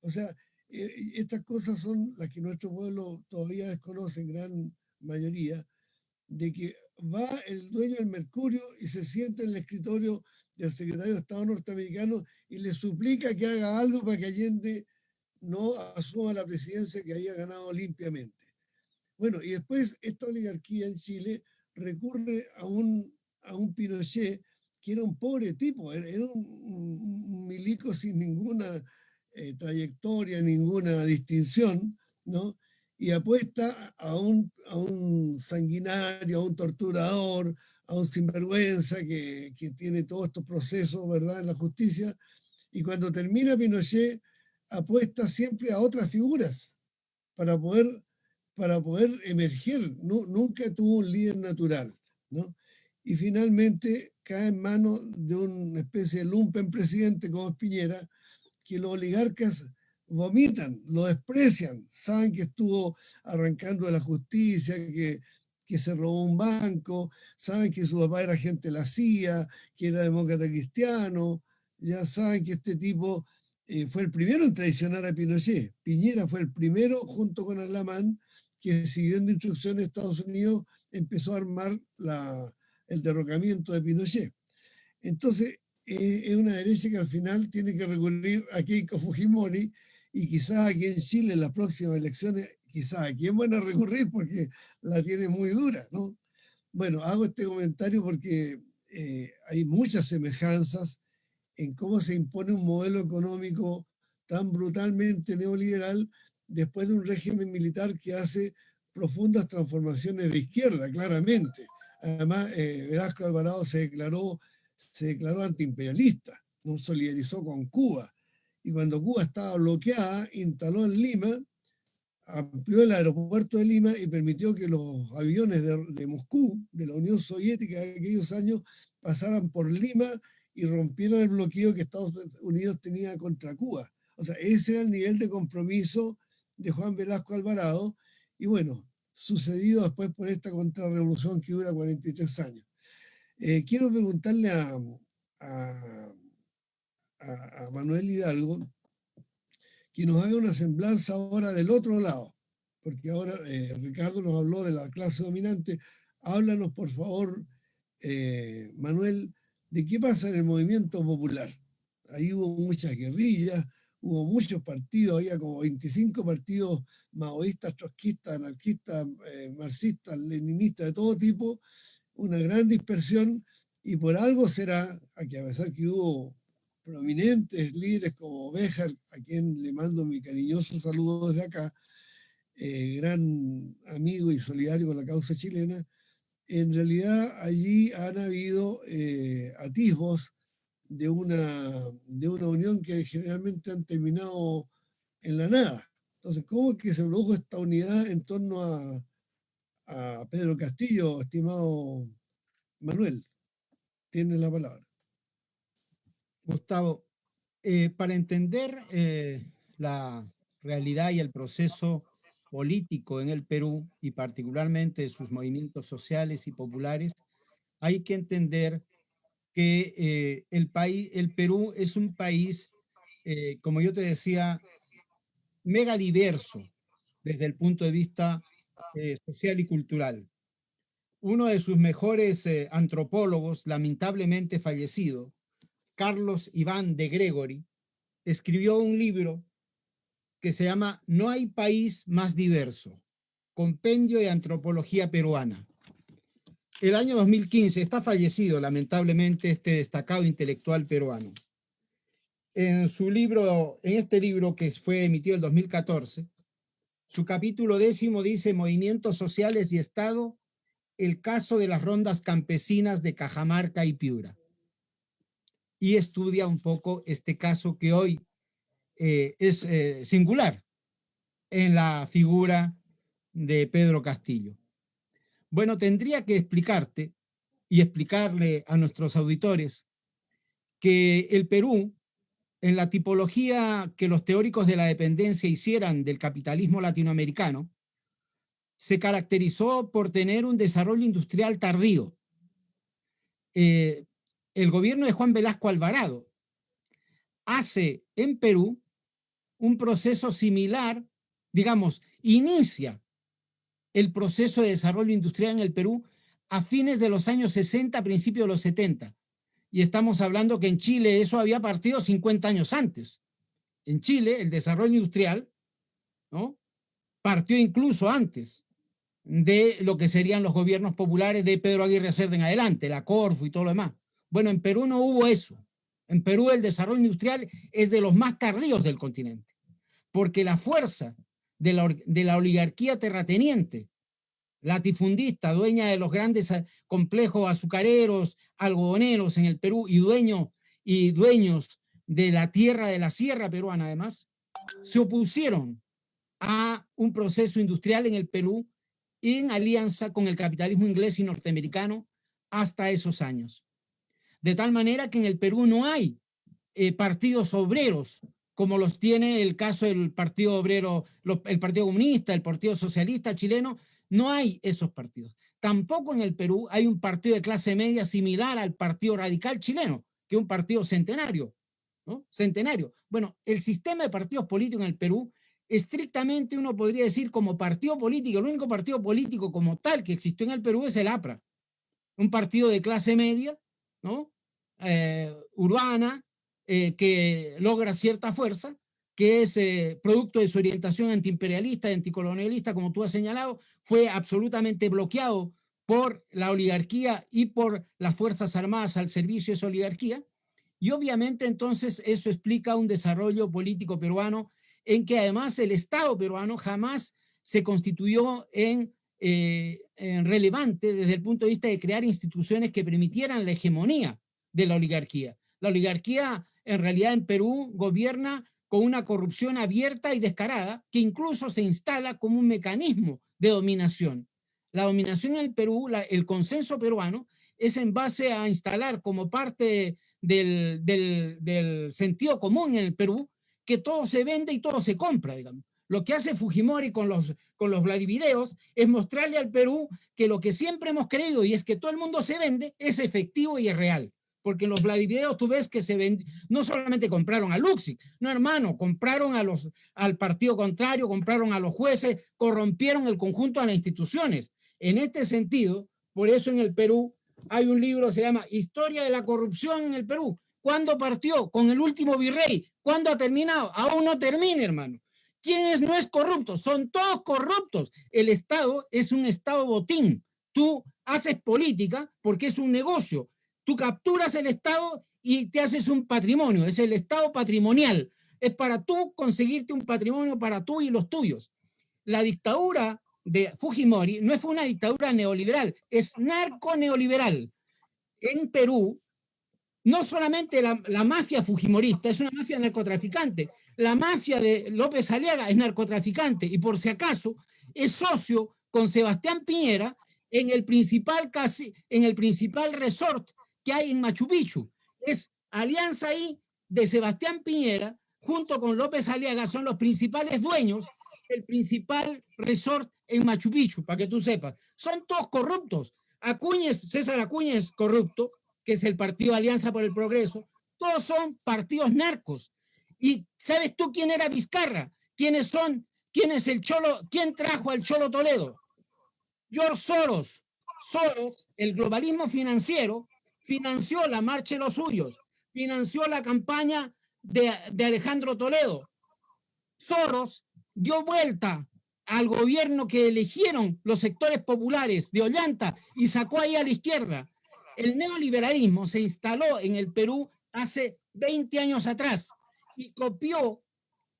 S1: O sea, estas cosas son las que nuestro pueblo todavía desconoce en gran mayoría, de que va el dueño del Mercurio y se sienta en el escritorio del secretario de Estado norteamericano y le suplica que haga algo para que Allende no asuma la presidencia que había ganado limpiamente. Bueno, y después esta oligarquía en Chile recurre a un Pinochet que era un pobre tipo, era un milico sin ninguna trayectoria, ninguna distinción, ¿no? Y apuesta a un sanguinario, a un torturador, a un sinvergüenza que tiene todos estos procesos, ¿verdad?, en la justicia. Y cuando termina Pinochet, apuesta siempre a otras figuras para poder emerger. No, nunca tuvo un líder natural, ¿no? Y finalmente cae en manos de una especie de lumpen presidente como Piñera, que los oligarcas vomitan, lo desprecian, saben que estuvo arrancando de la justicia, que se robó un banco, saben que su papá era agente de la CIA, que era demócrata cristiano, ya saben que este tipo fue el primero en traicionar a Pinochet. Piñera fue el primero, junto con Alamán, que siguiendo instrucciones de Estados Unidos empezó a armar el derrocamiento de Pinochet. Entonces, es una derecha que al final tiene que recurrir a Keiko Fujimori, y quizás aquí en Chile en las próximas elecciones, quizás a quién van a recurrir porque la tiene muy dura, ¿no? Bueno, hago este comentario porque hay muchas semejanzas en cómo se impone un modelo económico tan brutalmente neoliberal después de un régimen militar que hace profundas transformaciones de izquierda, claramente. Además, Velasco Alvarado se declaró antiimperialista, no solidarizó con Cuba. Y cuando Cuba estaba bloqueada, instaló en Lima amplió el aeropuerto de Lima y permitió que los aviones de Moscú, de la Unión Soviética de aquellos años, pasaran por Lima y rompieran el bloqueo que Estados Unidos tenía contra Cuba. O sea, ese era el nivel de compromiso de Juan Velasco Alvarado, y bueno, sucedido después por esta contrarrevolución que dura 43 años. Quiero preguntarle a Manuel Hidalgo que nos haga una semblanza ahora del otro lado, porque ahora Ricardo nos habló de la clase dominante. Háblanos, por favor, Manuel, de qué pasa en el movimiento popular. Ahí hubo muchas guerrillas, hubo muchos partidos, había como 25 partidos maoístas, trotskistas, anarquistas, marxistas, leninistas, de todo tipo, una gran dispersión, y por algo será, a que a pesar que hubo prominentes líderes como Béjar, a quien le mando mi cariñoso saludo desde acá, gran amigo y solidario con la causa chilena, en realidad allí han habido atisbos de una unión que generalmente han terminado en la nada. Entonces, ¿cómo es que se produjo esta unidad en torno a Pedro Castillo, estimado Manuel? Tienes la palabra.
S3: Gustavo, para entender la realidad y el proceso político en el Perú, y particularmente sus movimientos sociales y populares, hay que entender que el Perú es un país, como yo te decía, mega diverso desde el punto de vista social y cultural. Uno de sus mejores antropólogos, lamentablemente fallecido, Carlos Iván de Gregory, escribió un libro que se llama No hay país más diverso, Compendio de Antropología Peruana. El año 2015 está fallecido, lamentablemente, este destacado intelectual peruano. En este libro que fue emitido en 2014, su capítulo 10 dice Movimientos sociales y Estado, el caso de las rondas campesinas de Cajamarca y Piura. Y estudia un poco este caso que hoy es singular en la figura de Pedro Castillo. Bueno, tendría que explicarte y explicarle a nuestros auditores que el Perú, en la tipología que los teóricos de la dependencia hicieran del capitalismo latinoamericano, se caracterizó por tener un desarrollo industrial tardío. El gobierno de Juan Velasco Alvarado hace en Perú un proceso similar, digamos, inicia el proceso de desarrollo industrial en el Perú a fines de los años 60, principios de los 70. Y estamos hablando que en Chile eso había partido 50 años antes. En Chile el desarrollo industrial, ¿no?, partió incluso antes de lo que serían los gobiernos populares de Pedro Aguirre Cerda en adelante, la Corfo y todo lo demás. Bueno, en Perú no hubo eso. En Perú el desarrollo industrial es de los más tardíos del continente, porque la fuerza de la oligarquía terrateniente, latifundista, dueña de los grandes complejos azucareros, algodoneros en el Perú y dueños de la tierra de la sierra peruana además, se opusieron a un proceso industrial en el Perú en alianza con el capitalismo inglés y norteamericano hasta esos años. De tal manera que en el Perú no hay partidos obreros como los tiene el caso del Partido Obrero, el Partido Comunista, el Partido Socialista chileno. No hay esos partidos. Tampoco en el Perú hay un partido de clase media similar al Partido Radical chileno, que es un partido centenario, ¿no? Centenario. Bueno, el sistema de partidos políticos en el Perú, estrictamente uno podría decir como partido político, el único partido político como tal que existió en el Perú es el APRA, un partido de clase media, ¿no?, urbana, que logra cierta fuerza, que es producto de su orientación antiimperialista y anticolonialista, como tú has señalado, fue absolutamente bloqueado por la oligarquía y por las Fuerzas Armadas al servicio de esa oligarquía. Y obviamente entonces eso explica un desarrollo político peruano en que además el Estado peruano jamás se constituyó en relevante desde el punto de vista de crear instituciones que permitieran la hegemonía de la oligarquía. La oligarquía en realidad en Perú gobierna con una corrupción abierta y descarada que incluso se instala como un mecanismo de dominación. La dominación en el Perú, el consenso peruano, es en base a instalar como parte del sentido común en el Perú que todo se vende y todo se compra, digamos. Lo que hace Fujimori con los Vladivideos es mostrarle al Perú que lo que siempre hemos creído, y es que todo el mundo se vende, es efectivo y es real. Porque en los Vladivideos tú ves que se vende, no solamente compraron a Luxi, no hermano, compraron al partido contrario, compraron a los jueces, corrompieron el conjunto de las instituciones. En este sentido, por eso en el Perú hay un libro que se llama Historia de la corrupción en el Perú. ¿Cuándo partió? Con el último virrey. ¿Cuándo ha terminado? Aún no termina, hermano. ¿Quién no es corrupto? Son todos corruptos. El Estado es un Estado botín. Tú haces política porque es un negocio. Tú capturas el Estado y te haces un patrimonio. Es el Estado patrimonial. Es para tú conseguirte un patrimonio para tú y los tuyos. La dictadura de Fujimori no fue una dictadura neoliberal, es narco-neoliberal. En Perú, no solamente la mafia fujimorista es una mafia narcotraficante, la mafia de López Aliaga es narcotraficante y por si acaso es socio con Sebastián Piñera en el principal resort que hay en Machu Picchu. Es alianza ahí de Sebastián Piñera junto con López Aliaga, son los principales dueños del principal resort en Machu Picchu, para que tú sepas. Son todos corruptos. César Acuña es corrupto, que es el partido Alianza por el Progreso. Todos son partidos narcos. ¿Y sabes tú quién era Vizcarra? ¿Quiénes son? ¿Quién es el Cholo? ¿Quién trajo al Cholo Toledo? George Soros. Soros, el globalismo financiero, financió la marcha de los suyos, financió la campaña de Alejandro Toledo. Soros dio vuelta al gobierno que eligieron los sectores populares de Ollanta y sacó ahí a la izquierda. El neoliberalismo se instaló en el Perú hace 20 años atrás y copió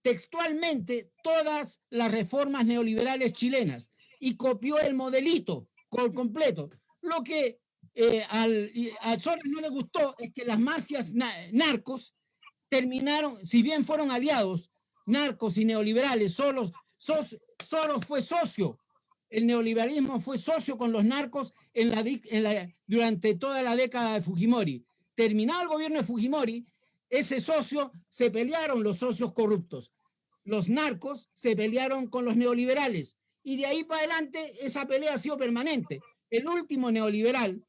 S3: textualmente todas las reformas neoliberales chilenas y copió el modelito completo. Lo que a Soros no le gustó es que las mafias narcos terminaron, si bien fueron aliados, narcos y neoliberales, Soros fue socio, el neoliberalismo fue socio con los narcos durante toda la década de Fujimori. Terminado el gobierno de Fujimori, ese socio se pelearon los socios corruptos. Los narcos se pelearon con los neoliberales y de ahí para adelante esa pelea ha sido permanente. El último neoliberal,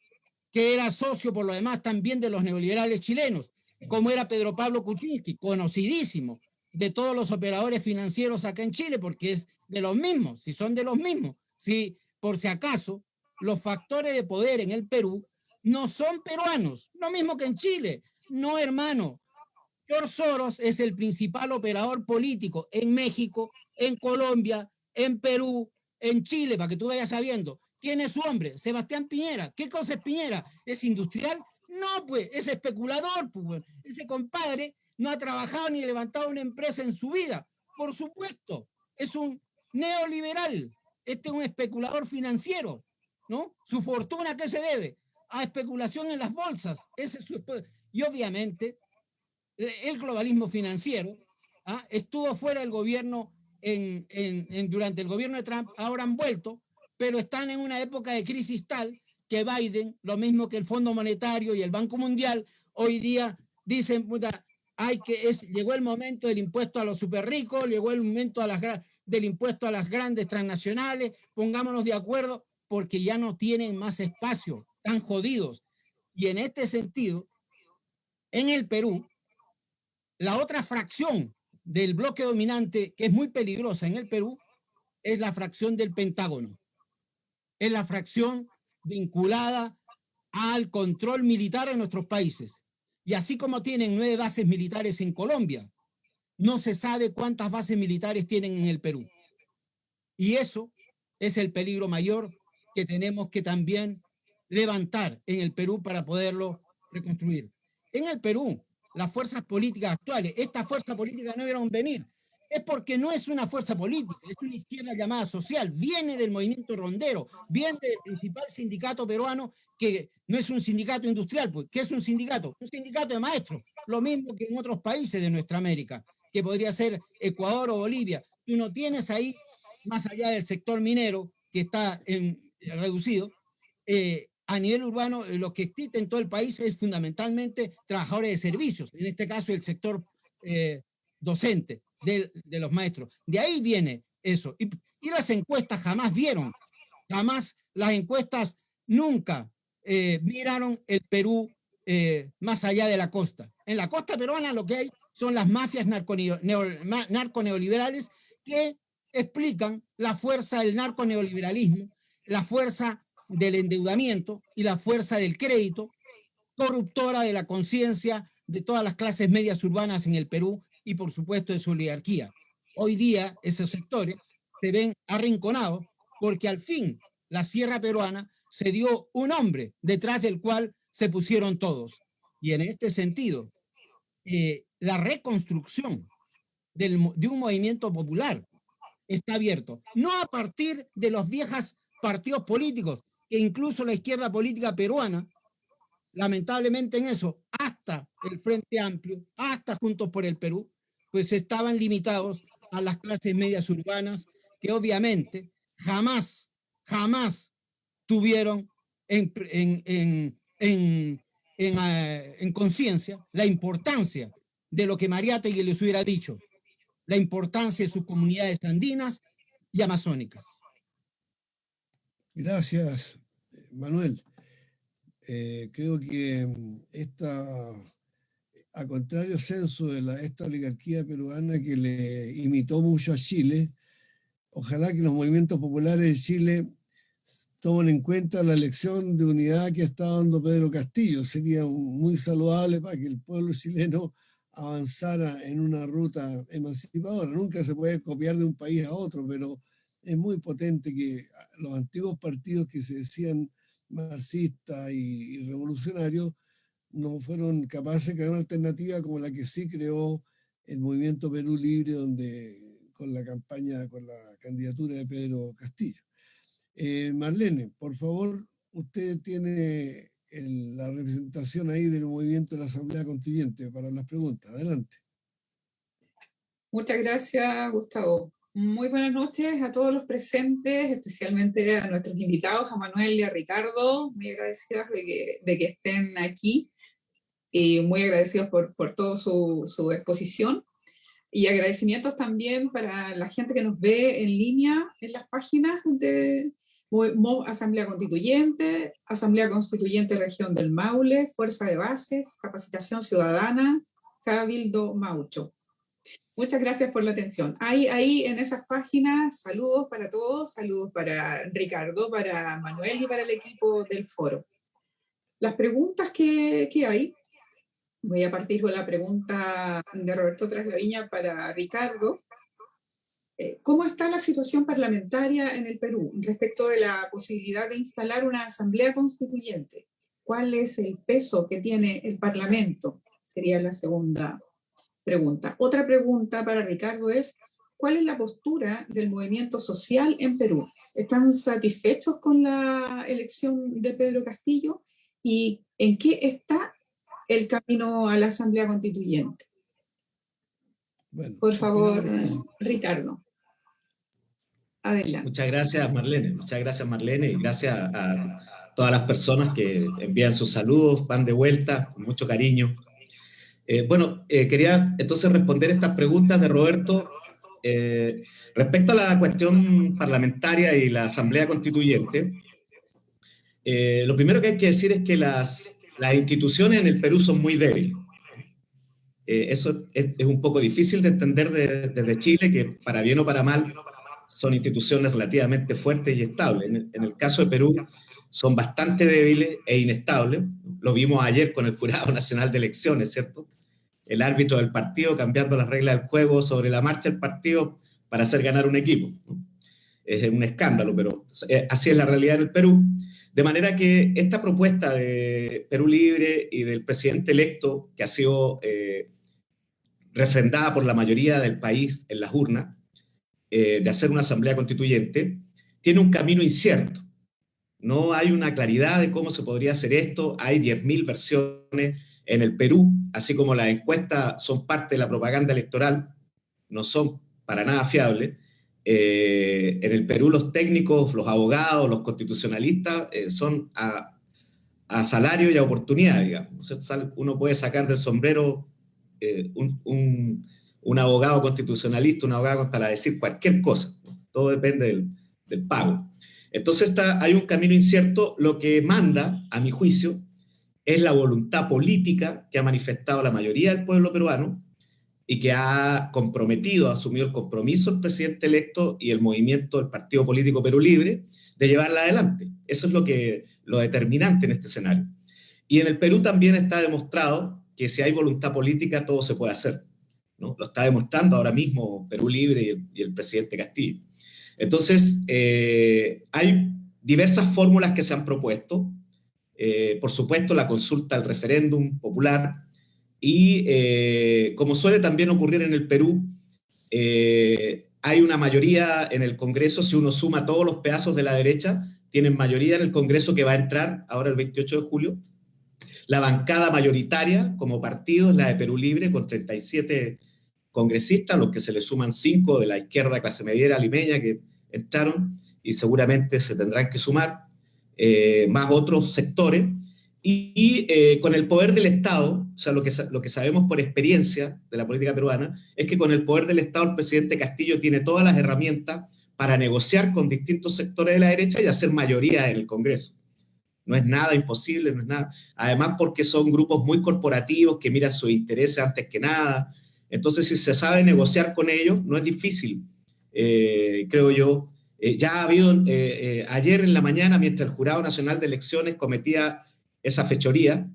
S3: que era socio por lo demás también de los neoliberales chilenos, como era Pedro Pablo Kuczynski, conocidísimo de todos los operadores financieros acá en Chile, porque es de los mismos, si son de los mismos, si por si acaso los factores de poder en el Perú no son peruanos, lo mismo que en Chile, no hermano. George Soros es el principal operador político en México, en Colombia, en Perú, en Chile, para que tú vayas sabiendo. ¿Quién es su hombre? Sebastián Piñera. ¿Qué cosa es Piñera? ¿Es industrial? No, pues, es especulador, pues. Ese compadre no ha trabajado ni levantado una empresa en su vida. Por supuesto, es un neoliberal. Este es un especulador financiero, ¿no? Su fortuna, ¿a qué se debe? A especulación en las bolsas. Y obviamente, el globalismo financiero estuvo fuera del gobierno durante el gobierno de Trump, ahora han vuelto, pero están en una época de crisis tal que Biden, lo mismo que el Fondo Monetario y el Banco Mundial, hoy día dicen, puta, llegó el momento del impuesto a los super ricos, llegó el momento del impuesto a las grandes transnacionales, pongámonos de acuerdo, porque ya no tienen más espacio, están jodidos. Y en este sentido, en el Perú, la otra fracción del bloque dominante, que es muy peligrosa en el Perú, es la fracción del Pentágono. Es la fracción vinculada al control militar en nuestros países. Y así como tienen 9 bases militares en Colombia, no se sabe cuántas bases militares tienen en el Perú. Y eso es el peligro mayor que tenemos que también levantar en el Perú para poderlo reconstruir. En el Perú, las fuerzas políticas actuales, estas fuerzas políticas no vieron venir, es porque no es una fuerza política, es una izquierda llamada social, viene del movimiento rondero, viene del principal sindicato peruano, que no es un sindicato industrial, pues, ¿qué es un sindicato? Un sindicato de maestros, lo mismo que en otros países de nuestra América. que podría ser Ecuador o Bolivia. Tú no tienes ahí, más allá del sector minero, que está reducido, a nivel urbano, lo que existe en todo el país es fundamentalmente trabajadores de servicios, en este caso el sector docente de los maestros. De ahí viene eso. Y las encuestas jamás vieron, jamás las encuestas nunca miraron el Perú más allá de la costa. En la costa peruana lo que hay son las mafias narconeoliberales que explican la fuerza del narconeoliberalismo, la fuerza del endeudamiento y la fuerza del crédito corruptora de la conciencia de todas las clases medias urbanas en el Perú y por supuesto de su oligarquía. Hoy día esos sectores se ven arrinconados porque al fin la sierra peruana se dio un hombre detrás del cual se pusieron todos. Y en este sentido, la reconstrucción de un movimiento popular está abierto, no a partir de los viejos partidos políticos, que incluso la izquierda política peruana, lamentablemente en eso, hasta el Frente Amplio, hasta Juntos por el Perú, pues estaban limitados a las clases medias urbanas, que obviamente jamás tuvieron en conciencia la importancia de lo que Mariátegui les hubiera dicho, la importancia de sus comunidades andinas y amazónicas.
S1: Gracias, Manuel. Creo que a contrario censo de esta oligarquía peruana que le imitó mucho a Chile, ojalá que los movimientos populares de Chile tomen en cuenta la lección de unidad que está dando Pedro Castillo. Sería muy saludable para que el pueblo chileno avanzara en una ruta emancipadora. Nunca se puede copiar de un país a otro, pero es muy potente que los antiguos partidos que se decían marxistas y revolucionarios no fueron capaces de crear una alternativa como la que sí creó el movimiento Perú Libre, con la candidatura de Pedro Castillo. Marlene, por favor, usted tiene la representación ahí del movimiento de la Asamblea Constituyente para las preguntas. Adelante.
S4: Muchas gracias, Gustavo. Muy buenas noches a todos los presentes, especialmente a nuestros invitados, a Manuel y a Ricardo. Muy agradecidas de que estén aquí y muy agradecidos por toda su exposición. Y agradecimientos también para la gente que nos ve en línea en las páginas de Asamblea Constituyente, Asamblea Constituyente Región del Maule, Fuerza de Bases, Capacitación Ciudadana, Cabildo Maucho. Muchas gracias por la atención. Ahí en esas páginas, saludos para todos, saludos para Ricardo, para Manuel y para el equipo del foro. Las preguntas que hay, voy a partir con la pregunta de Roberto Trasgaviña para Ricardo. ¿Cómo está la situación parlamentaria en el Perú respecto de la posibilidad de instalar una asamblea constituyente? ¿Cuál es el peso que tiene el Parlamento? Sería la segunda pregunta. Otra pregunta para Ricardo es, ¿cuál es la postura del movimiento social en Perú? ¿Están satisfechos con la elección de Pedro Castillo? ¿Y en qué está el camino a la Asamblea Constituyente? Bueno, por favor, Ricardo. Adelante.
S2: Muchas gracias, Marlene, y gracias a todas las personas que envían sus saludos, van de vuelta, con mucho cariño. Quería entonces responder estas preguntas de Roberto. Respecto a la cuestión parlamentaria y la Asamblea Constituyente, lo primero que hay que decir es que las instituciones en el Perú son muy débiles. Eso es un poco difícil de entender desde Chile, que para bien o para mal son instituciones relativamente fuertes y estables. En el caso de Perú son bastante débiles e inestables. Lo vimos ayer con el Jurado Nacional de Elecciones, ¿cierto? El árbitro del partido cambiando las reglas del juego sobre la marcha del partido para hacer ganar un equipo. Es un escándalo, pero así es la realidad del Perú. De manera que esta propuesta de Perú Libre y del presidente electo, que ha sido refrendada por la mayoría del país en las urnas, de hacer una asamblea constituyente, tiene un camino incierto. No hay una claridad de cómo se podría hacer esto. Hay 10.000 versiones en el Perú, así como las encuestas son parte de la propaganda electoral. no son para nada fiables. En el Perú los técnicos, los abogados, los constitucionalistas son a salario y a oportunidad, digamos. Uno puede sacar del sombrero un abogado constitucionalista, un abogado para decir cualquier cosa, ¿no? Todo depende del pago. Entonces hay un camino incierto. Lo que manda, a mi juicio, es la voluntad política que ha manifestado la mayoría del pueblo peruano y que ha asumido el compromiso el presidente electo y el movimiento del Partido Político Perú Libre de llevarla adelante. Eso es lo determinante en este escenario. Y en el Perú también está demostrado que si hay voluntad política todo se puede hacer, ¿no? Lo está demostrando ahora mismo Perú Libre y el presidente Castillo. Entonces, hay diversas fórmulas que se han propuesto. Por supuesto, la consulta al referéndum popular y, como suele también ocurrir en el Perú, hay una mayoría en el Congreso. Si uno suma todos los pedazos de la derecha, tienen mayoría en el Congreso que va a entrar ahora el 28 de julio. La bancada mayoritaria como partido es la de Perú Libre, con 37 congresistas, los que se le suman 5 de la izquierda clase mediera limeña que entraron, y seguramente se tendrán que sumar más otros sectores, y con el poder del Estado, o sea, lo que sabemos por experiencia de la política peruana, es que con el poder del Estado el presidente Castillo tiene todas las herramientas para negociar con distintos sectores de la derecha y hacer mayoría en el Congreso. No es nada imposible, no es nada. Además, porque son grupos muy corporativos que miran sus intereses antes que nada. Entonces, si se sabe negociar con ellos, no es difícil, creo yo. Ya ha habido, ayer en la mañana, mientras el Jurado Nacional de Elecciones cometía esa fechoría,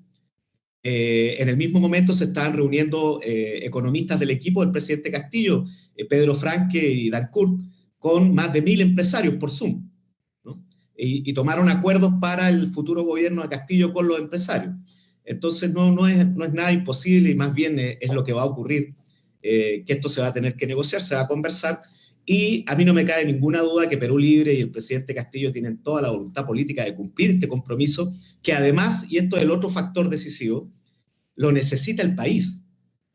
S2: en el mismo momento se estaban reuniendo economistas del equipo del presidente Castillo, Pedro Franque y Dancourt, con más de 1000 empresarios por Zoom, ¿no? Y tomaron acuerdos para el futuro gobierno de Castillo con los empresarios. Entonces no es nada imposible, y más bien es lo que va a ocurrir, que esto se va a tener que negociar, se va a conversar, y a mí no me cabe ninguna duda que Perú Libre y el presidente Castillo tienen toda la voluntad política de cumplir este compromiso, que además, y esto es el otro factor decisivo, lo necesita el país.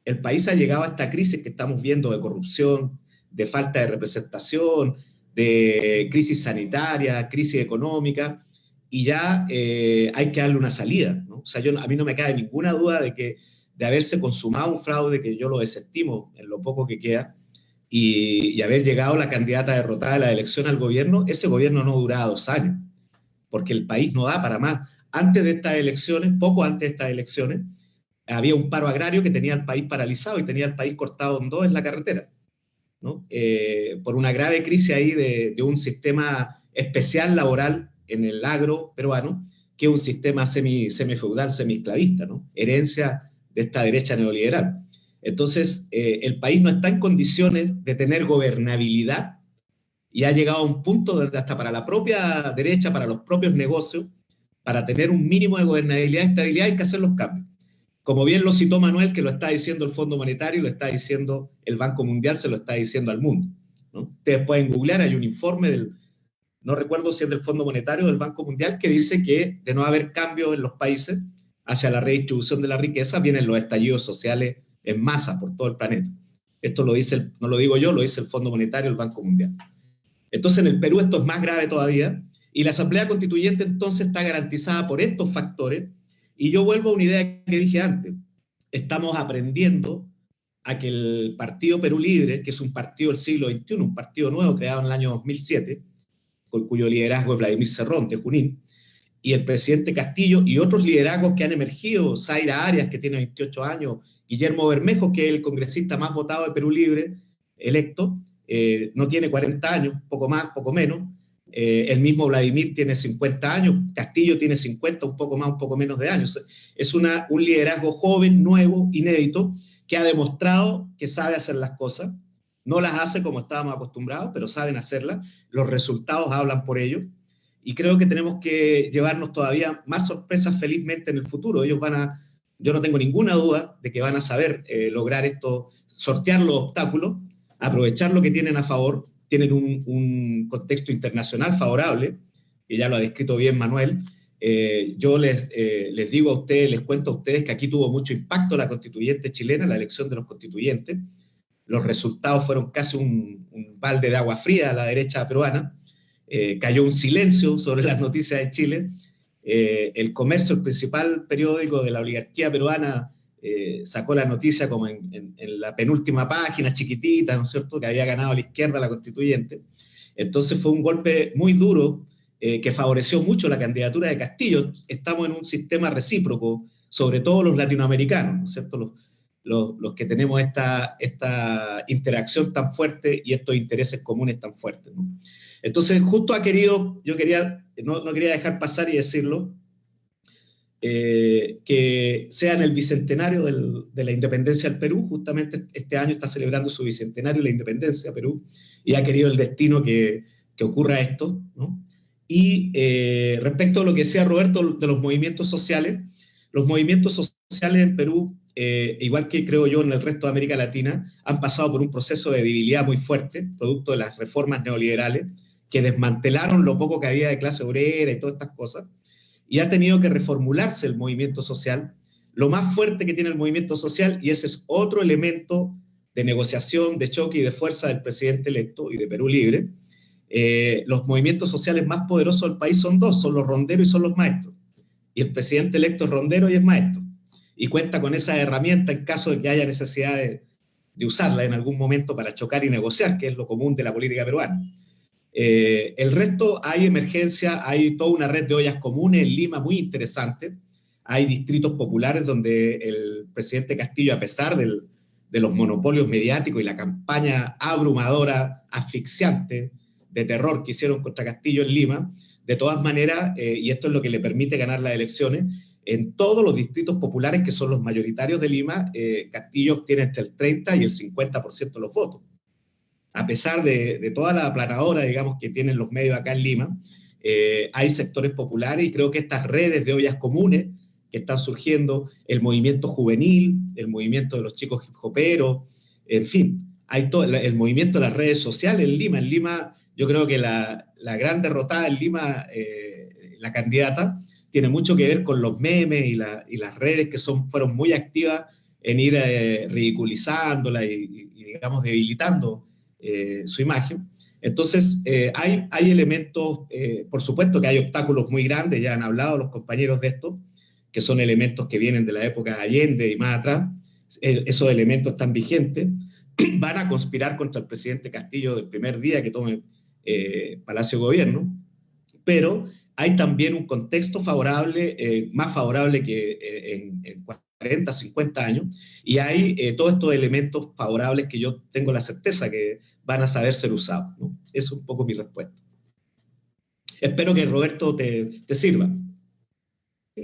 S2: El país ha llegado a esta crisis que estamos viendo de corrupción, de falta de representación, de crisis sanitaria, crisis económica, y ya hay que darle una salida, ¿no? O sea, a mí no me cabe ninguna duda de haberse consumado un fraude, que yo lo desestimo en lo poco que queda, y haber llegado la candidata derrotada de la elección al gobierno. Ese gobierno no duraba 2 años, porque el país no da para más. Antes de estas elecciones, poco antes de estas elecciones, había un paro agrario que tenía el país paralizado y tenía el país cortado en 2 en la carretera, ¿no? Por una grave crisis ahí de un sistema especial laboral en el agro peruano, que es un sistema semifeudal, semi-esclavista, ¿no? Herencia de esta derecha neoliberal. Entonces, el país no está en condiciones de tener gobernabilidad, y ha llegado a un punto donde hasta para la propia derecha, para los propios negocios, para tener un mínimo de gobernabilidad y estabilidad hay que hacer los cambios. Como bien lo citó Manuel, que lo está diciendo el Fondo Monetario, lo está diciendo el Banco Mundial, se lo está diciendo al mundo, ¿no? Ustedes pueden googlear, hay un informe no recuerdo si es del Fondo Monetario o del Banco Mundial, que dice que de no haber cambios en los países hacia la redistribución de la riqueza, vienen los estallidos sociales en masa por todo el planeta. Esto lo dice, no lo digo yo, lo dice el Fondo Monetario, el Banco Mundial. Entonces, en el Perú esto es más grave todavía, y la Asamblea Constituyente entonces está garantizada por estos factores. Y yo vuelvo a una idea que dije antes. Estamos aprendiendo a que el Partido Perú Libre, que es un partido del siglo XXI, un partido nuevo creado en el año 2007, con cuyo liderazgo es Vladimir Cerrón, de Junín, y el presidente Castillo, y otros liderazgos que han emergido, Zaira Arias, que tiene 28 años, Guillermo Bermejo, que es el congresista más votado de Perú Libre, electo, no tiene 40 años, poco más, poco menos. El mismo Vladimir tiene 50 años, Castillo tiene 50, un poco más, un poco menos de años. Es un liderazgo joven, nuevo, inédito, que ha demostrado que sabe hacer las cosas. No las hace como estábamos acostumbrados, pero saben hacerlas. Los resultados hablan por ello. Y creo que tenemos que llevarnos todavía más sorpresas felizmente en el futuro. Ellos yo no tengo ninguna duda de que van a saber lograr esto, sortear los obstáculos, aprovechar lo que tienen a favor. Tienen un contexto internacional favorable, y ya lo ha descrito bien Manuel. Yo les digo a ustedes, les cuento a ustedes que aquí tuvo mucho impacto la constituyente chilena, la elección de los constituyentes. los resultados fueron casi un balde de agua fría a la derecha peruana. Cayó un silencio sobre las noticias de Chile. El Comercio, el principal periódico de la oligarquía peruana, sacó la noticia como en la penúltima página, chiquitita, ¿no es cierto?, que había ganado la izquierda la constituyente. Entonces fue un golpe muy duro que favoreció mucho la candidatura de Castillo. Estamos en un sistema recíproco, sobre todo los latinoamericanos, ¿no es cierto?, los que tenemos esta interacción tan fuerte y estos intereses comunes tan fuertes, ¿no? Entonces, justo no quería dejar pasar y decirlo, que sea en el bicentenario de la independencia del Perú. Justamente este año está celebrando su bicentenario la independencia de Perú, y ha querido el destino que ocurra esto, ¿no? Y respecto a lo que decía Roberto de los movimientos sociales en Perú, igual que creo yo en el resto de América Latina, han pasado por un proceso de debilidad muy fuerte, producto de las reformas neoliberales, que desmantelaron lo poco que había de clase obrera y todas estas cosas, y ha tenido que reformularse el movimiento social, lo más fuerte que tiene el movimiento social, y ese es otro elemento de negociación, de choque y de fuerza del presidente electo y de Perú Libre. Los movimientos sociales más poderosos del país son dos, son los ronderos y son los maestros. Y el presidente electo es rondero y es maestro, y cuenta con esa herramienta en caso de que haya necesidad de usarla en algún momento para chocar y negociar, que es lo común de la política peruana. El resto, hay emergencia, hay toda una red de ollas comunes en Lima muy interesante. Hay distritos populares donde el presidente Castillo, a pesar de los monopolios mediáticos y la campaña abrumadora, asfixiante, de terror que hicieron contra Castillo en Lima, de todas maneras, y esto es lo que le permite ganar las elecciones, en todos los distritos populares, que son los mayoritarios de Lima, Castillo obtiene entre el 30 y el 50% de los votos. A pesar de toda la aplanadora, digamos, que tienen los medios acá en Lima, hay sectores populares, y creo que estas redes de ollas comunes que están surgiendo, el movimiento juvenil, el movimiento de los chicos hip hoperos, en fin, hay todo el movimiento de las redes sociales en Lima. En Lima, yo creo que la gran derrotada en Lima, la candidata, tiene mucho que ver con los memes y las redes que fueron muy activas en ir ridiculizándola y digamos, debilitando su imagen. Entonces, hay elementos, por supuesto que hay obstáculos muy grandes, ya han hablado los compañeros de esto, que son elementos que vienen de la época de Allende y más atrás. Esos elementos están vigentes. Van a conspirar contra el presidente Castillo del primer día que tome Palacio de Gobierno, pero hay también un contexto favorable, más favorable que en 40, 50 años, y hay todos estos elementos favorables que yo tengo la certeza que van a saber ser usados, ¿no? Esa es un poco mi respuesta. Espero que, Roberto, te sirva.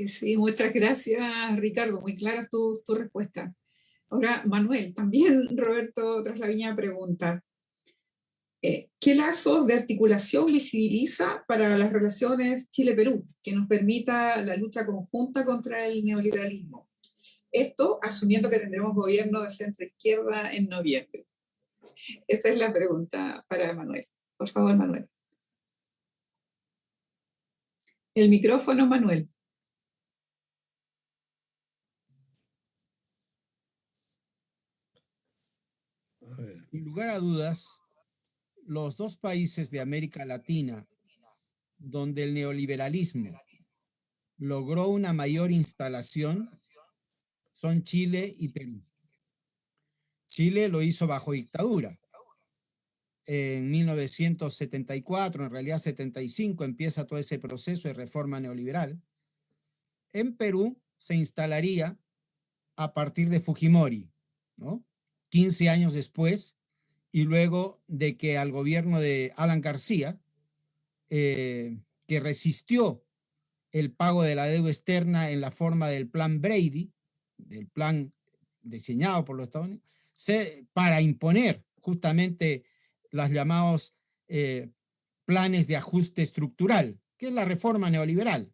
S4: Sí, muchas gracias, Ricardo. Muy claras tu respuesta. Ahora, Manuel, también Roberto Traslaviña pregunta, ¿qué lazos de articulación visibiliza para las relaciones Chile-Perú que nos permita la lucha conjunta contra el neoliberalismo? Esto asumiendo que tendremos gobierno de centro-izquierda en noviembre. Esa es la pregunta para Manuel. Por favor, Manuel. El micrófono, Manuel.
S3: Sin lugar a dudas, los dos países de América Latina donde el neoliberalismo logró una mayor instalación son Chile y Perú. Chile lo hizo bajo dictadura. En 1974, en realidad 75, empieza todo ese proceso de reforma neoliberal. En Perú se instalaría a partir de Fujimori, ¿no? 15 años después, y luego de que al gobierno de Alan García, que resistió el pago de la deuda externa en la forma del plan Brady, del plan diseñado por los Estados Unidos, para imponer justamente los llamados planes de ajuste estructural, que es la reforma neoliberal.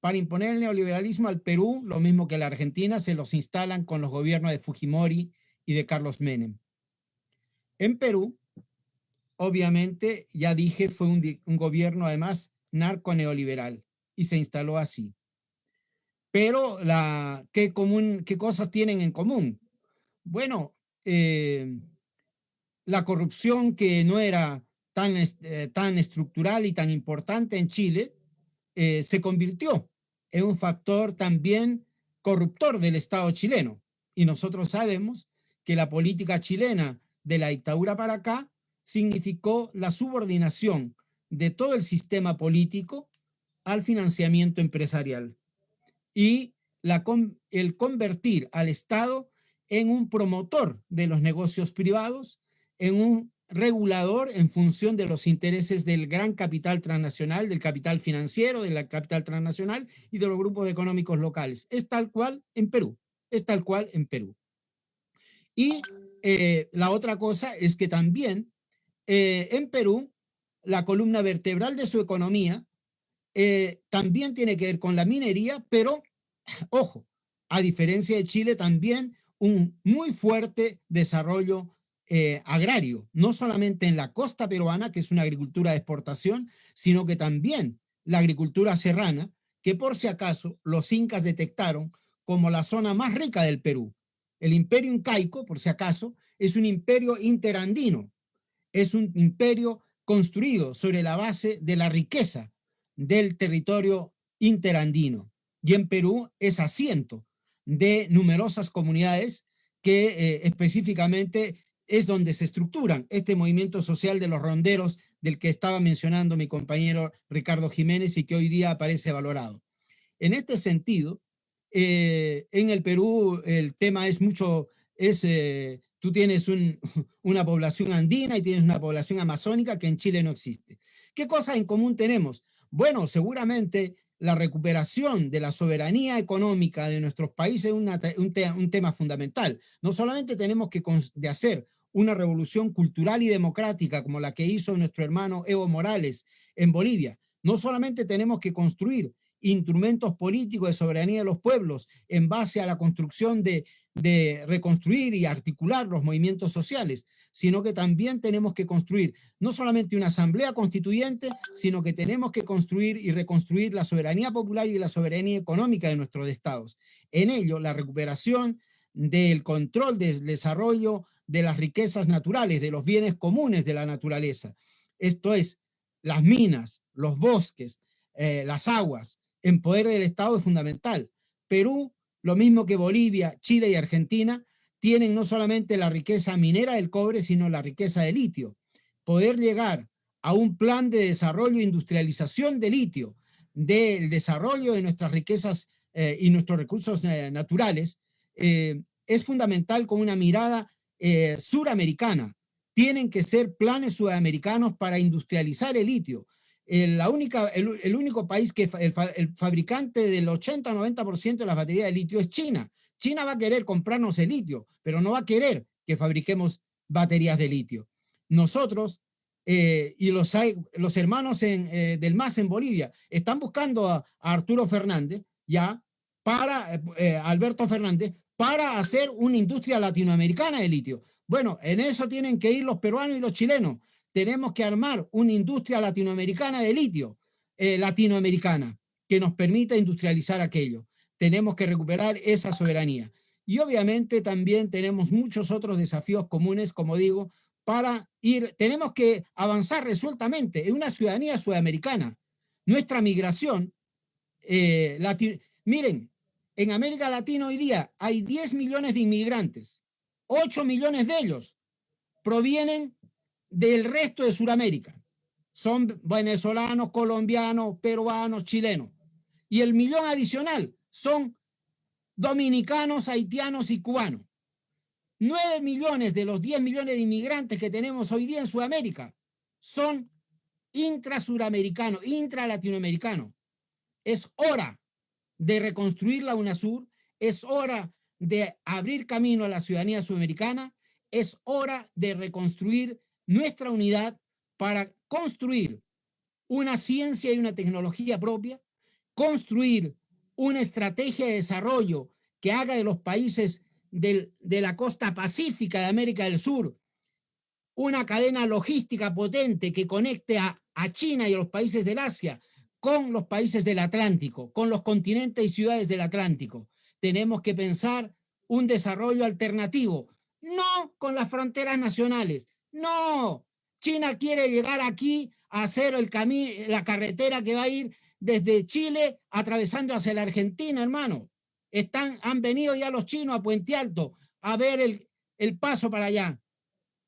S3: Para imponer el neoliberalismo al Perú, lo mismo que la Argentina, se los instalan con los gobiernos de Fujimori y de Carlos Menem. En Perú, obviamente, ya dije, fue un gobierno además narco-neoliberal y se instaló así. Pero, ¿qué cosas tienen en común? Bueno, la corrupción, que no era tan estructural y tan importante en Chile, se convirtió en un factor también corruptor del Estado chileno. Y nosotros sabemos que la política chilena de la dictadura para acá significó la subordinación de todo el sistema político al financiamiento empresarial y el convertir al Estado en un promotor de los negocios privados, en un regulador en función de los intereses del gran capital transnacional, del capital financiero, del capital transnacional y de los grupos económicos locales. Es tal cual en Perú, es tal cual en Perú. Y la otra cosa es que también en Perú la columna vertebral de su economía también tiene que ver con la minería, pero, ojo, a diferencia de Chile, también un muy fuerte desarrollo agrario, no solamente en la costa peruana, que es una agricultura de exportación, sino que también la agricultura serrana, que por si acaso los incas detectaron como la zona más rica del Perú. El imperio incaico, por si acaso, es un imperio interandino, es un imperio construido sobre la base de la riqueza del territorio interandino. Y en Perú es asiento de numerosas comunidades que específicamente es donde se estructuran este movimiento social de los ronderos del que estaba mencionando mi compañero Ricardo Jiménez y que hoy día aparece valorado. En este sentido, en el Perú el tema es mucho, tú tienes una población andina y tienes una población amazónica que en Chile no existe. ¿Qué cosas en común tenemos? Bueno, seguramente la recuperación de la soberanía económica de nuestros países es un tema fundamental. No solamente tenemos que hacer una revolución cultural y democrática como la que hizo nuestro hermano Evo Morales en Bolivia, no solamente tenemos que construir instrumentos políticos de soberanía de los pueblos en base a la construcción de reconstruir y articular los movimientos sociales, sino que también tenemos que construir no solamente una asamblea constituyente, sino que tenemos que construir y reconstruir la soberanía popular y la soberanía económica de nuestros estados. En ello, la recuperación del control del desarrollo de las riquezas naturales, de los bienes comunes de la naturaleza. Esto es, las minas, los bosques, las aguas, en poder del Estado es fundamental. Perú, lo mismo que Bolivia, Chile y Argentina, tienen no solamente la riqueza minera del cobre, sino la riqueza de litio. Poder llegar a un plan de desarrollo e industrialización de litio, del desarrollo de nuestras riquezas y nuestros recursos naturales, es fundamental con una mirada suramericana. Tienen que ser planes sudamericanos para industrializar el litio. El único país que el fabricante del 80-90% de las baterías de litio es China. China va a querer comprarnos el litio, pero no va a querer que fabriquemos baterías de litio. Nosotros y los hermanos del MAS en Bolivia están buscando a Arturo Fernández, ya, para Alberto Fernández, para hacer una industria latinoamericana de litio. Bueno, en eso tienen que ir los peruanos y los chilenos. Tenemos que armar una industria latinoamericana de litio, latinoamericana, que nos permita industrializar aquello. Tenemos que recuperar esa soberanía. Y obviamente también tenemos muchos otros desafíos comunes, como digo, tenemos que avanzar resueltamente en una ciudadanía sudamericana. Nuestra migración, miren, en América Latina hoy día hay 10 millones de inmigrantes, 8 millones de ellos provienen del resto de Sudamérica. Son venezolanos, colombianos, peruanos, chilenos. Y el millón adicional son dominicanos, haitianos y cubanos. 9 millones de los 10 millones de inmigrantes que tenemos hoy día en Sudamérica son intrasuramericanos, intralatinoamericanos. Es hora de reconstruir la UNASUR, es hora de abrir camino a la ciudadanía sudamericana, es hora de reconstruir nuestra unidad para construir una ciencia y una tecnología propia, construir una estrategia de desarrollo que haga de los países de la costa pacífica de América del Sur una cadena logística potente que conecte a China y a los países del Asia con los países del Atlántico, con los continentes y ciudades del Atlántico. Tenemos que pensar un desarrollo alternativo, no con las fronteras nacionales, No, China quiere llegar aquí a hacer la carretera que va a ir desde Chile atravesando hacia la Argentina, hermano. Han venido ya los chinos a Puente Alto a ver el paso para allá.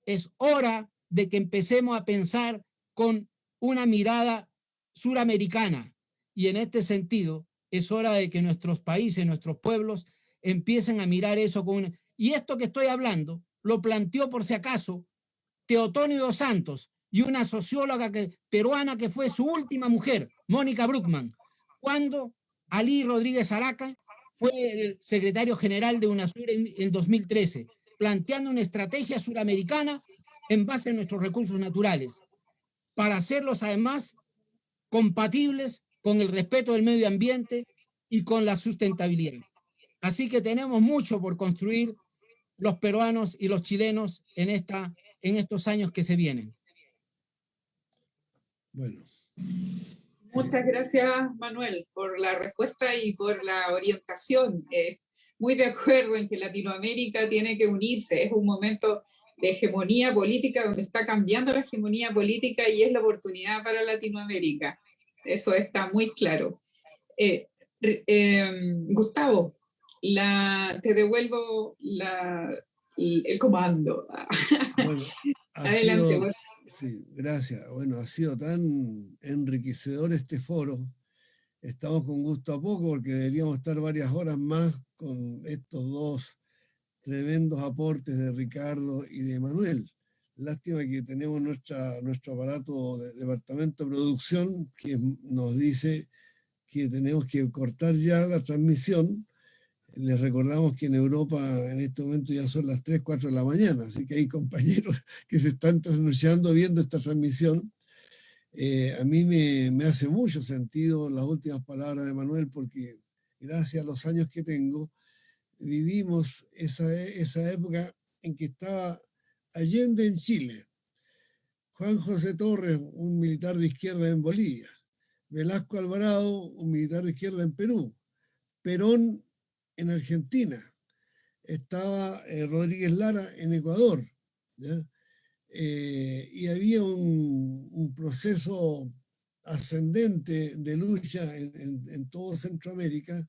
S3: Es hora de que empecemos a pensar con una mirada suramericana. Y en este sentido, es hora de que nuestros países, nuestros pueblos, empiecen a mirar eso con... Y esto que estoy hablando, lo planteó por si acaso Teotonio dos Santos y una socióloga peruana que fue su última mujer, Mónica Bruckmann, cuando Ali Rodríguez Araca fue el secretario general de UNASUR en 2013, planteando una estrategia suramericana en base a nuestros recursos naturales, para hacerlos además compatibles con el respeto del medio ambiente y con la sustentabilidad. Así que tenemos mucho por construir los peruanos y los chilenos en estos años que se vienen.
S1: Bueno.
S4: Muchas gracias, Manuel, por la respuesta y por la orientación. Muy de acuerdo en que Latinoamérica tiene que unirse. Es un momento de hegemonía política donde está cambiando la hegemonía política y es la oportunidad para Latinoamérica. Eso está muy claro. Gustavo, te devuelvo el comando.
S1: Bueno,
S4: Adelante.
S1: Sí, gracias. Bueno, ha sido tan enriquecedor este foro. Estamos con gusto a poco porque deberíamos estar varias horas más con estos dos tremendos aportes de Ricardo y de Manuel. Lástima que tenemos nuestro aparato de departamento de producción que nos dice que tenemos que cortar ya la transmisión. Les recordamos que en Europa en este momento ya son las 3, 4 de la mañana, así que hay compañeros que se están trasnochando viendo esta transmisión. A mí me hace mucho sentido las últimas palabras de Manuel, porque gracias a los años que tengo, vivimos esa época en que estaba Allende en Chile, Juan José Torres, un militar de izquierda en Bolivia, Velasco Alvarado, un militar de izquierda en Perú, Perón en Argentina, estaba Rodríguez Lara en Ecuador, ¿ya? Y había un proceso ascendente de lucha en todo Centroamérica,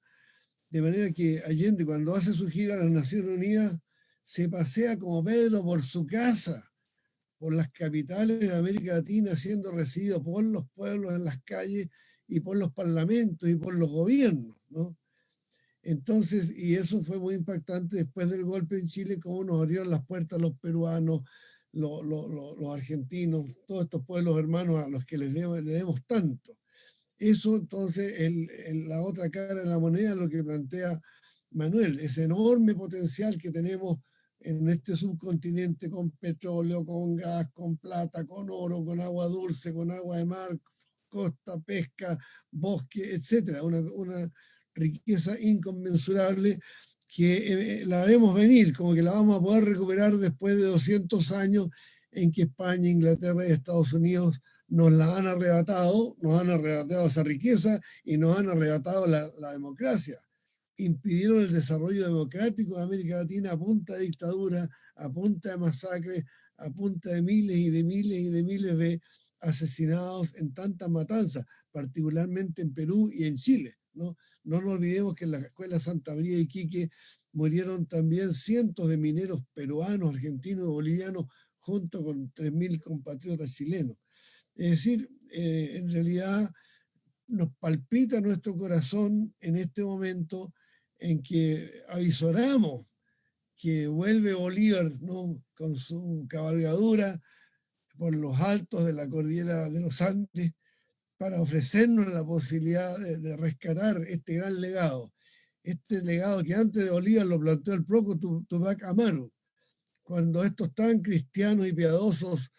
S1: de manera que Allende, cuando hace su gira a las Naciones Unidas, se pasea como Pedro por su casa, por las capitales de América Latina, siendo recibido por los pueblos en las calles y por los parlamentos y por los gobiernos, ¿no? Entonces, y eso fue muy impactante después del golpe en Chile, cómo nos abrieron las puertas los peruanos, los argentinos, todos estos pueblos hermanos a los que les debemos tanto. Eso entonces, la otra cara de la moneda, lo que plantea Manuel, ese enorme potencial que tenemos en este subcontinente con petróleo, con gas, con plata, con oro, con agua dulce, con agua de mar, costa, pesca, bosque, etcétera. Una riqueza inconmensurable que la vemos venir, como que la vamos a poder recuperar después de 200 años en que España, Inglaterra y Estados Unidos nos la han arrebatado esa riqueza y nos han arrebatado la democracia. Impidieron el desarrollo democrático de América Latina a punta de dictadura, a punta de masacres, a punta de miles y de miles y de miles de asesinados en tantas matanzas, particularmente en Perú y en Chile, ¿no? No nos olvidemos que en la escuela Santa María de Iquique murieron también cientos de mineros peruanos, argentinos y bolivianos, junto con 3.000 compatriotas chilenos. Es decir, en realidad nos palpita nuestro corazón en este momento en que avisoramos que vuelve Bolívar, ¿no?, con su cabalgadura por los altos de la cordillera de los Andes para ofrecernos la posibilidad de rescatar este gran legado. Este legado que antes de Bolívar lo planteó el propio Tupac Amaru, cuando estos tan cristianos y piadosos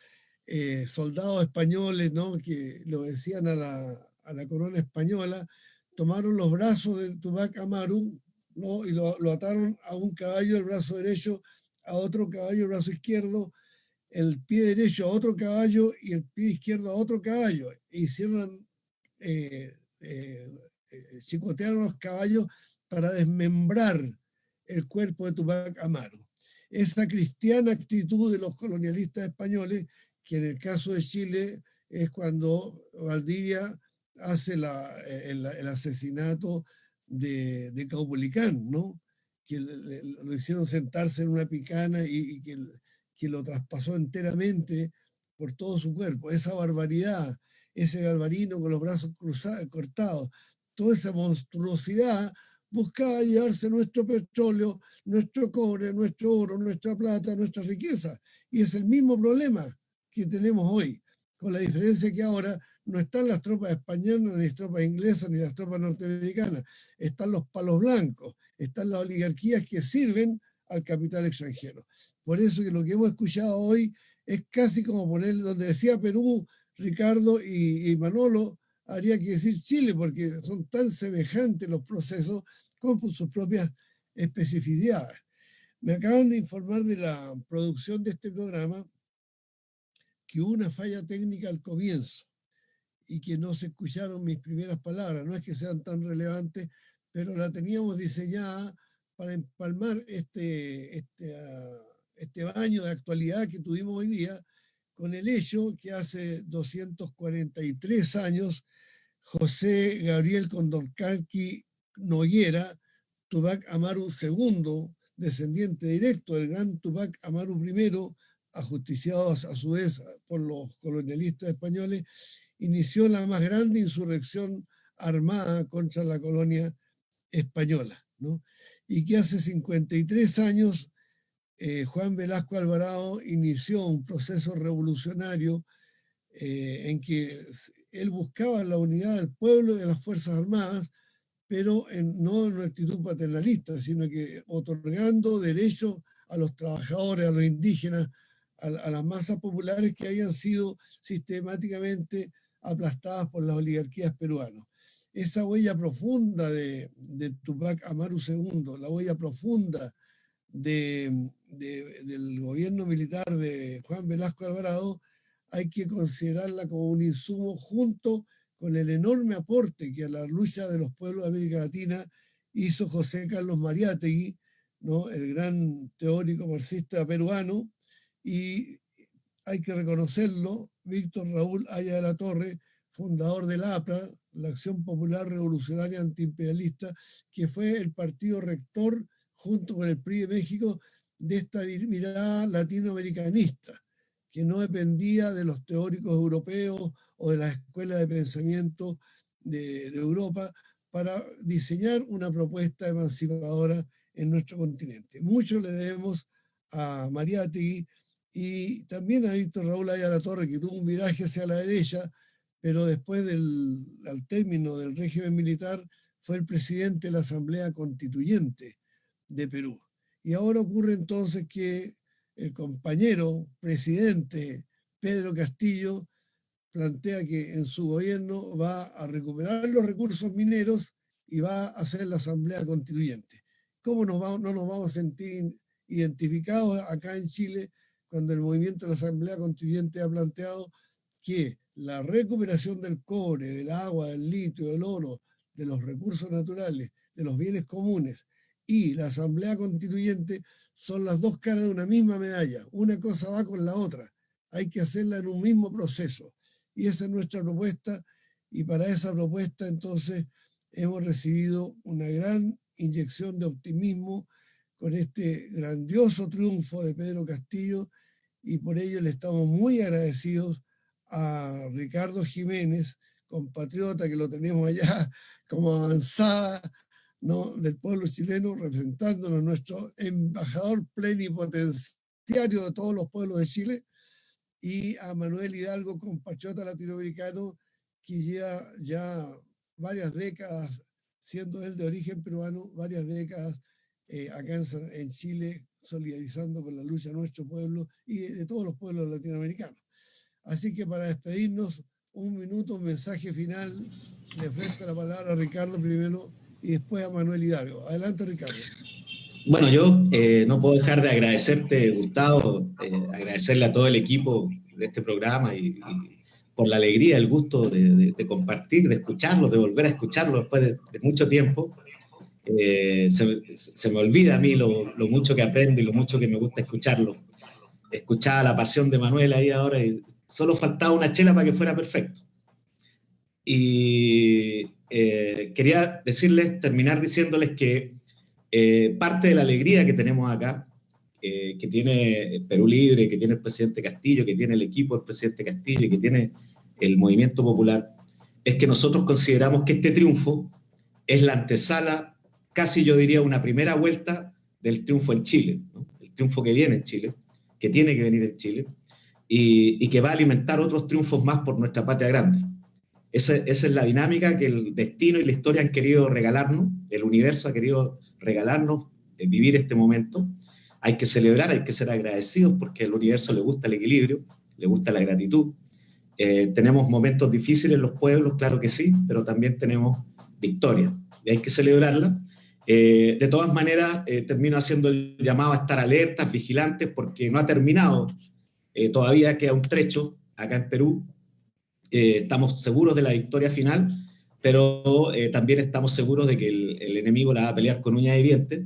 S1: soldados españoles, ¿no?, que lo decían a la corona española, tomaron los brazos de Tupac Amaru, ¿no?, y lo ataron a un caballo del brazo derecho, a otro caballo del brazo izquierdo, el pie derecho a otro caballo y el pie izquierdo a otro caballo. E hicieron, chicotearon los caballos para desmembrar el cuerpo de Tupac Amaru. esa cristiana actitud de los colonialistas españoles, que en el caso de Chile es cuando Valdivia hace el asesinato de Caupolicán, ¿no? Que lo hicieron sentarse en una picana y que lo traspasó enteramente por todo su cuerpo. Esa barbaridad, ese galvarino con los brazos cortados, toda esa monstruosidad buscaba llevarse nuestro petróleo, nuestro cobre, nuestro oro, nuestra plata, nuestra riqueza. Y es el mismo problema que tenemos hoy, con la diferencia que ahora no están las tropas españolas, ni las tropas inglesas, ni las tropas norteamericanas. Están los palos blancos, están las oligarquías que sirven al capital extranjero. Por eso que lo que hemos escuchado hoy es casi como poner, donde decía Perú, Ricardo y Manolo, habría que decir Chile, porque son tan semejantes los procesos con sus propias especificidades. Me acaban de informar de la producción de este programa que hubo una falla técnica al comienzo y que no se escucharon mis primeras palabras. No es que sean tan relevantes, pero la teníamos diseñada para empalmar este baño de actualidad que tuvimos hoy día con el hecho que hace 243 años José Gabriel Condorcanqui Noguera, Tupac Amaru II, descendiente directo del gran Tupac Amaru I, ajusticiado a su vez por los colonialistas españoles, inició la más grande insurrección armada contra la colonia española, ¿no? Y que hace 53 años Juan Velasco Alvarado inició un proceso revolucionario en que él buscaba la unidad del pueblo y de las Fuerzas Armadas, pero no en una actitud paternalista, sino que otorgando derechos a los trabajadores, a los indígenas, a las masas populares que habían sido sistemáticamente aplastadas por las oligarquías peruanas. Esa huella profunda de Tupac Amaru II, la huella profunda del gobierno militar de Juan Velasco Alvarado, hay que considerarla como un insumo junto con el enorme aporte que a la lucha de los pueblos de América Latina hizo José Carlos Mariátegui, ¿no? El gran teórico marxista peruano, y hay que reconocerlo, Víctor Raúl Haya de la Torre, fundador del APRA, la Acción Popular Revolucionaria Antiimperialista, que fue el partido rector junto con el PRI de México de esta mirada latinoamericanista, que no dependía de los teóricos europeos o de las escuelas de pensamiento de Europa para diseñar una propuesta emancipadora en nuestro continente. Mucho le debemos a Mariátegui y también a Víctor Raúl Haya de la Torre, que tuvo un viraje hacia la derecha, pero después al término del régimen militar fue el presidente de la Asamblea Constituyente de Perú. Y ahora ocurre entonces que el compañero presidente Pedro Castillo plantea que en su gobierno va a recuperar los recursos mineros y va a hacer la Asamblea Constituyente. ¿Cómo no nos vamos a sentir identificados acá en Chile cuando el movimiento de la Asamblea Constituyente ha planteado que la recuperación del cobre, del agua, del litio, del oro, de los recursos naturales, de los bienes comunes y la Asamblea Constituyente son las dos caras de una misma medalla? Una cosa va con la otra. Hay que hacerla en un mismo proceso. Y esa es nuestra propuesta. Y para esa propuesta, entonces, hemos recibido una gran inyección de optimismo con este grandioso triunfo de Pedro Castillo. Y por ello le estamos muy agradecidos a Ricardo Jiménez, compatriota que lo tenemos allá como avanzada, ¿no?, del pueblo chileno, representándonos, nuestro embajador plenipotenciario de todos los pueblos de Chile, y a Manuel Hidalgo, compatriota latinoamericano, que lleva ya varias décadas, siendo él de origen peruano, varias décadas acá en Chile, solidarizando con la lucha de nuestro pueblo y de todos los pueblos latinoamericanos. Así que para despedirnos, un minuto, un mensaje final, le ofrezco la palabra a Ricardo primero y después a Manuel Hidalgo. Adelante, Ricardo.
S2: Bueno, yo no puedo dejar de agradecerte, Gustavo, agradecerle a todo el equipo de este programa y por la alegría, el gusto de compartir, de escucharlo, de volver a escucharlo después de mucho tiempo. se me olvida a mí lo mucho que aprendo y lo mucho que me gusta escucharlo. Escuchaba la pasión de Manuel ahí ahora y solo faltaba una chela para que fuera perfecto. Y quería terminar diciéndoles que parte de la alegría que tenemos acá, que tiene Perú Libre, que tiene el presidente Castillo, que tiene el equipo del presidente Castillo y que tiene el movimiento popular, es que nosotros consideramos que este triunfo es la antesala, casi yo diría una primera vuelta del triunfo en Chile, ¿no? El triunfo que viene en Chile, que tiene que venir en Chile, y que va a alimentar otros triunfos más por nuestra patria grande. Esa es la dinámica que el destino y la historia han querido regalarnos, el universo ha querido regalarnos, vivir este momento. Hay que celebrar, hay que ser agradecidos porque al universo le gusta el equilibrio, le gusta la gratitud. Tenemos momentos difíciles en los pueblos, claro que sí, pero también tenemos victorias y hay que celebrarla. De todas maneras, termino haciendo el llamado a estar alertas, vigilantes, porque no ha terminado. Todavía queda un trecho acá en Perú. Estamos seguros de la victoria final, pero también estamos seguros de que el enemigo la va a pelear con uñas y dientes.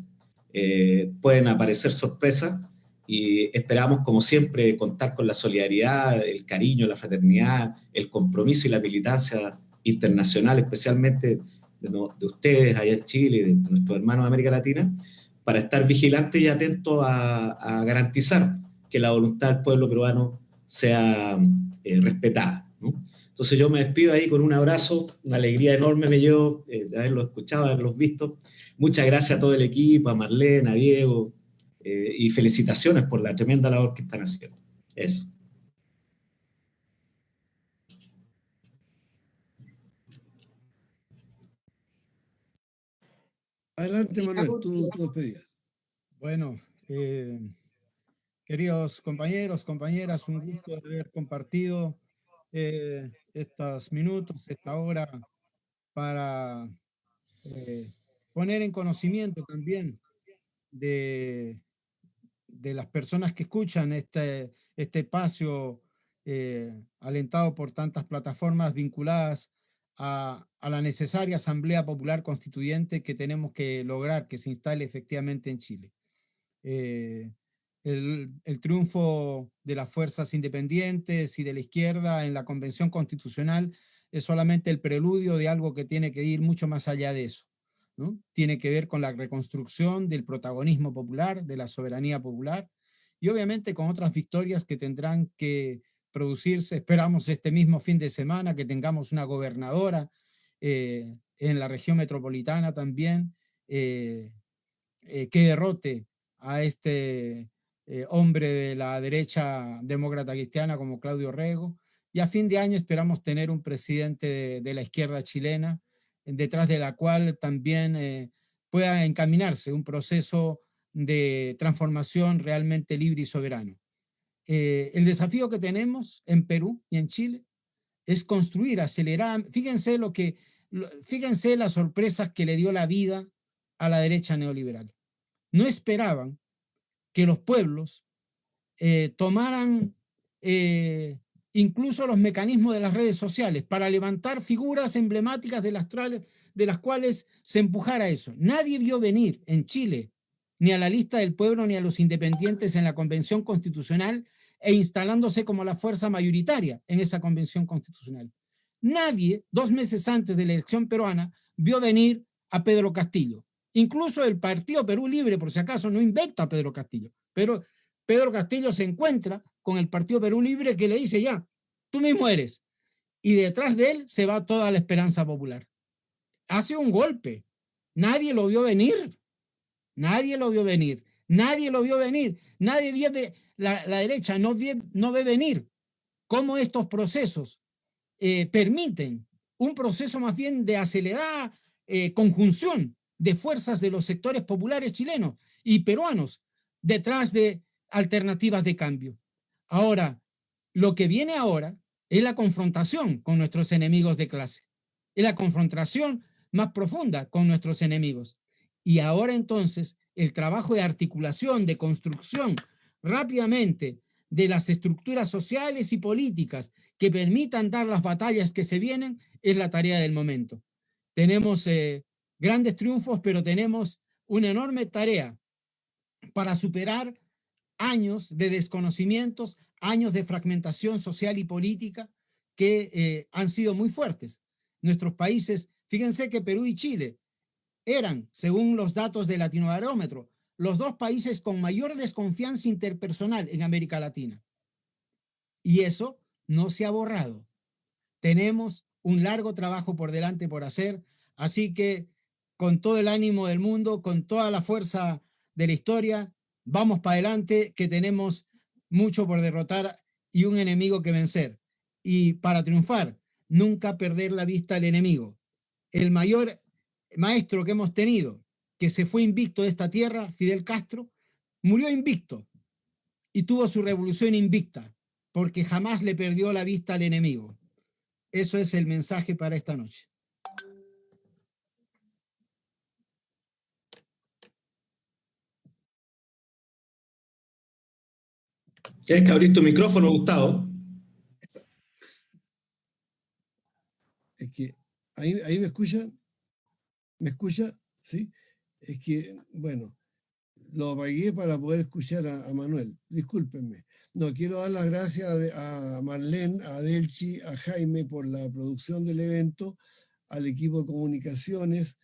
S2: Pueden aparecer sorpresas y esperamos, como siempre, contar con la solidaridad, el cariño, la fraternidad, el compromiso y la militancia internacional, especialmente de ustedes allá en Chile y de nuestros hermanos de América Latina, para estar vigilantes y atentos a garantizar que la voluntad del pueblo peruano sea respetada, ¿no? Entonces yo me despido ahí con un abrazo, una alegría enorme me llevo de haberlos escuchado, de haberlos visto. Muchas gracias a todo el equipo, a Marlene, a Diego, y felicitaciones por la tremenda labor que están haciendo. Eso.
S1: Adelante, Manuel, tú despedida.
S3: Bueno, queridos compañeros, compañeras, un gusto de haber compartido estos minutos, esta hora, para poner en conocimiento también de las personas que escuchan este espacio alentado por tantas plataformas vinculadas a la necesaria Asamblea Popular Constituyente que tenemos que lograr que se instale efectivamente en Chile. El triunfo de las fuerzas independientes y de la izquierda en la Convención Constitucional es solamente el preludio de algo que tiene que ir mucho más allá de eso, ¿no? Tiene que ver con la reconstrucción del protagonismo popular, de la soberanía popular, y obviamente con otras victorias que tendrán que producirse. Esperamos este mismo fin de semana que tengamos una gobernadora en la región metropolitana también, que derrote a este hombre de la derecha demócrata cristiana como Claudio Rego, y a fin de año esperamos tener un presidente de la izquierda chilena, detrás de la cual también pueda encaminarse un proceso de transformación realmente libre y soberano. El desafío que tenemos en Perú y en Chile es construir, acelerar. Fíjense las sorpresas que le dio la vida a la derecha neoliberal. No esperaban que los pueblos tomaran incluso los mecanismos de las redes sociales para levantar figuras emblemáticas de las cuales se empujara eso. Nadie vio venir en Chile ni a la lista del pueblo ni a los independientes en la Convención Constitucional e instalándose como la fuerza mayoritaria en esa Convención Constitucional. Nadie, 2 meses antes de la elección peruana, vio venir a Pedro Castillo. Incluso el Partido Perú Libre, por si acaso, no inventa a Pedro Castillo. Pero Pedro Castillo se encuentra con el Partido Perú Libre que le dice ya, tú mismo eres. Y detrás de él se va toda la esperanza popular. Hace un golpe. Nadie lo vio venir. Nadie lo vio venir. Nadie lo vio venir. Nadie vio la derecha no ve venir cómo estos procesos permiten un proceso más bien de acelerada conjunción de fuerzas de los sectores populares chilenos y peruanos detrás de alternativas de cambio. Ahora, lo que viene ahora es la confrontación con nuestros enemigos de clase, es la confrontación más profunda con nuestros enemigos. Y ahora entonces el trabajo de articulación, de construcción rápidamente de las estructuras sociales y políticas que permitan dar las batallas que se vienen es la tarea del momento. Tenemos grandes triunfos, pero tenemos una enorme tarea para superar años de desconocimientos, años de fragmentación social y política que han sido muy fuertes. Nuestros países, fíjense que Perú y Chile eran, según los datos del Latinobarómetro, los dos países con mayor desconfianza interpersonal en América Latina. Y eso no se ha borrado. Tenemos un largo trabajo por delante por hacer, así que con todo el ánimo del mundo, con toda la fuerza de la historia, vamos para adelante, que tenemos mucho por derrotar y un enemigo que vencer. Y para triunfar, nunca perder la vista al enemigo. El mayor maestro que hemos tenido, que se fue invicto de esta tierra, Fidel Castro, murió invicto y tuvo su revolución invicta, porque jamás le perdió la vista al enemigo. Eso es el mensaje para esta noche.
S2: Tienes que abrir tu micrófono, Gustavo.
S1: Es que ahí me escuchan. ¿Me escucha? ¿Sí? Es que, bueno, lo apagué para poder escuchar a Manuel. Discúlpenme. No, quiero dar las gracias a Marlene, a Delchi, a Jaime por la producción del evento, al equipo de comunicaciones,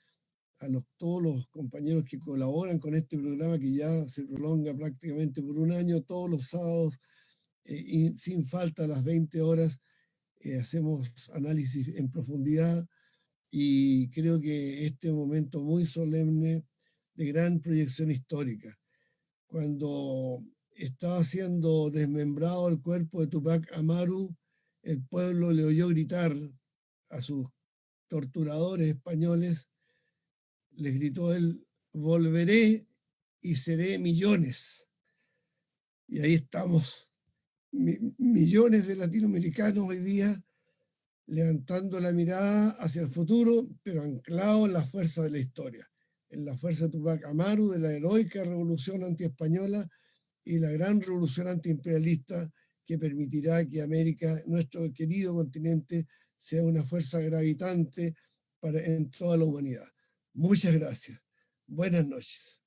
S1: a todos los compañeros que colaboran con este programa que ya se prolonga prácticamente por un año, todos los sábados, y sin falta a las 20 horas, hacemos análisis en profundidad. Y creo que este momento muy solemne de gran proyección histórica, cuando estaba siendo desmembrado el cuerpo de Tupac Amaru, el pueblo le oyó gritar a sus torturadores españoles, les gritó él: volveré y seré millones. Y ahí estamos, millones de latinoamericanos hoy día levantando la mirada hacia el futuro, pero anclado en la fuerza de la historia, en la fuerza de Tupac Amaru, de la heroica revolución antiespañola y la gran revolución antiimperialista que permitirá que América, nuestro querido continente, sea una fuerza gravitante en toda la humanidad. Muchas gracias. Buenas noches.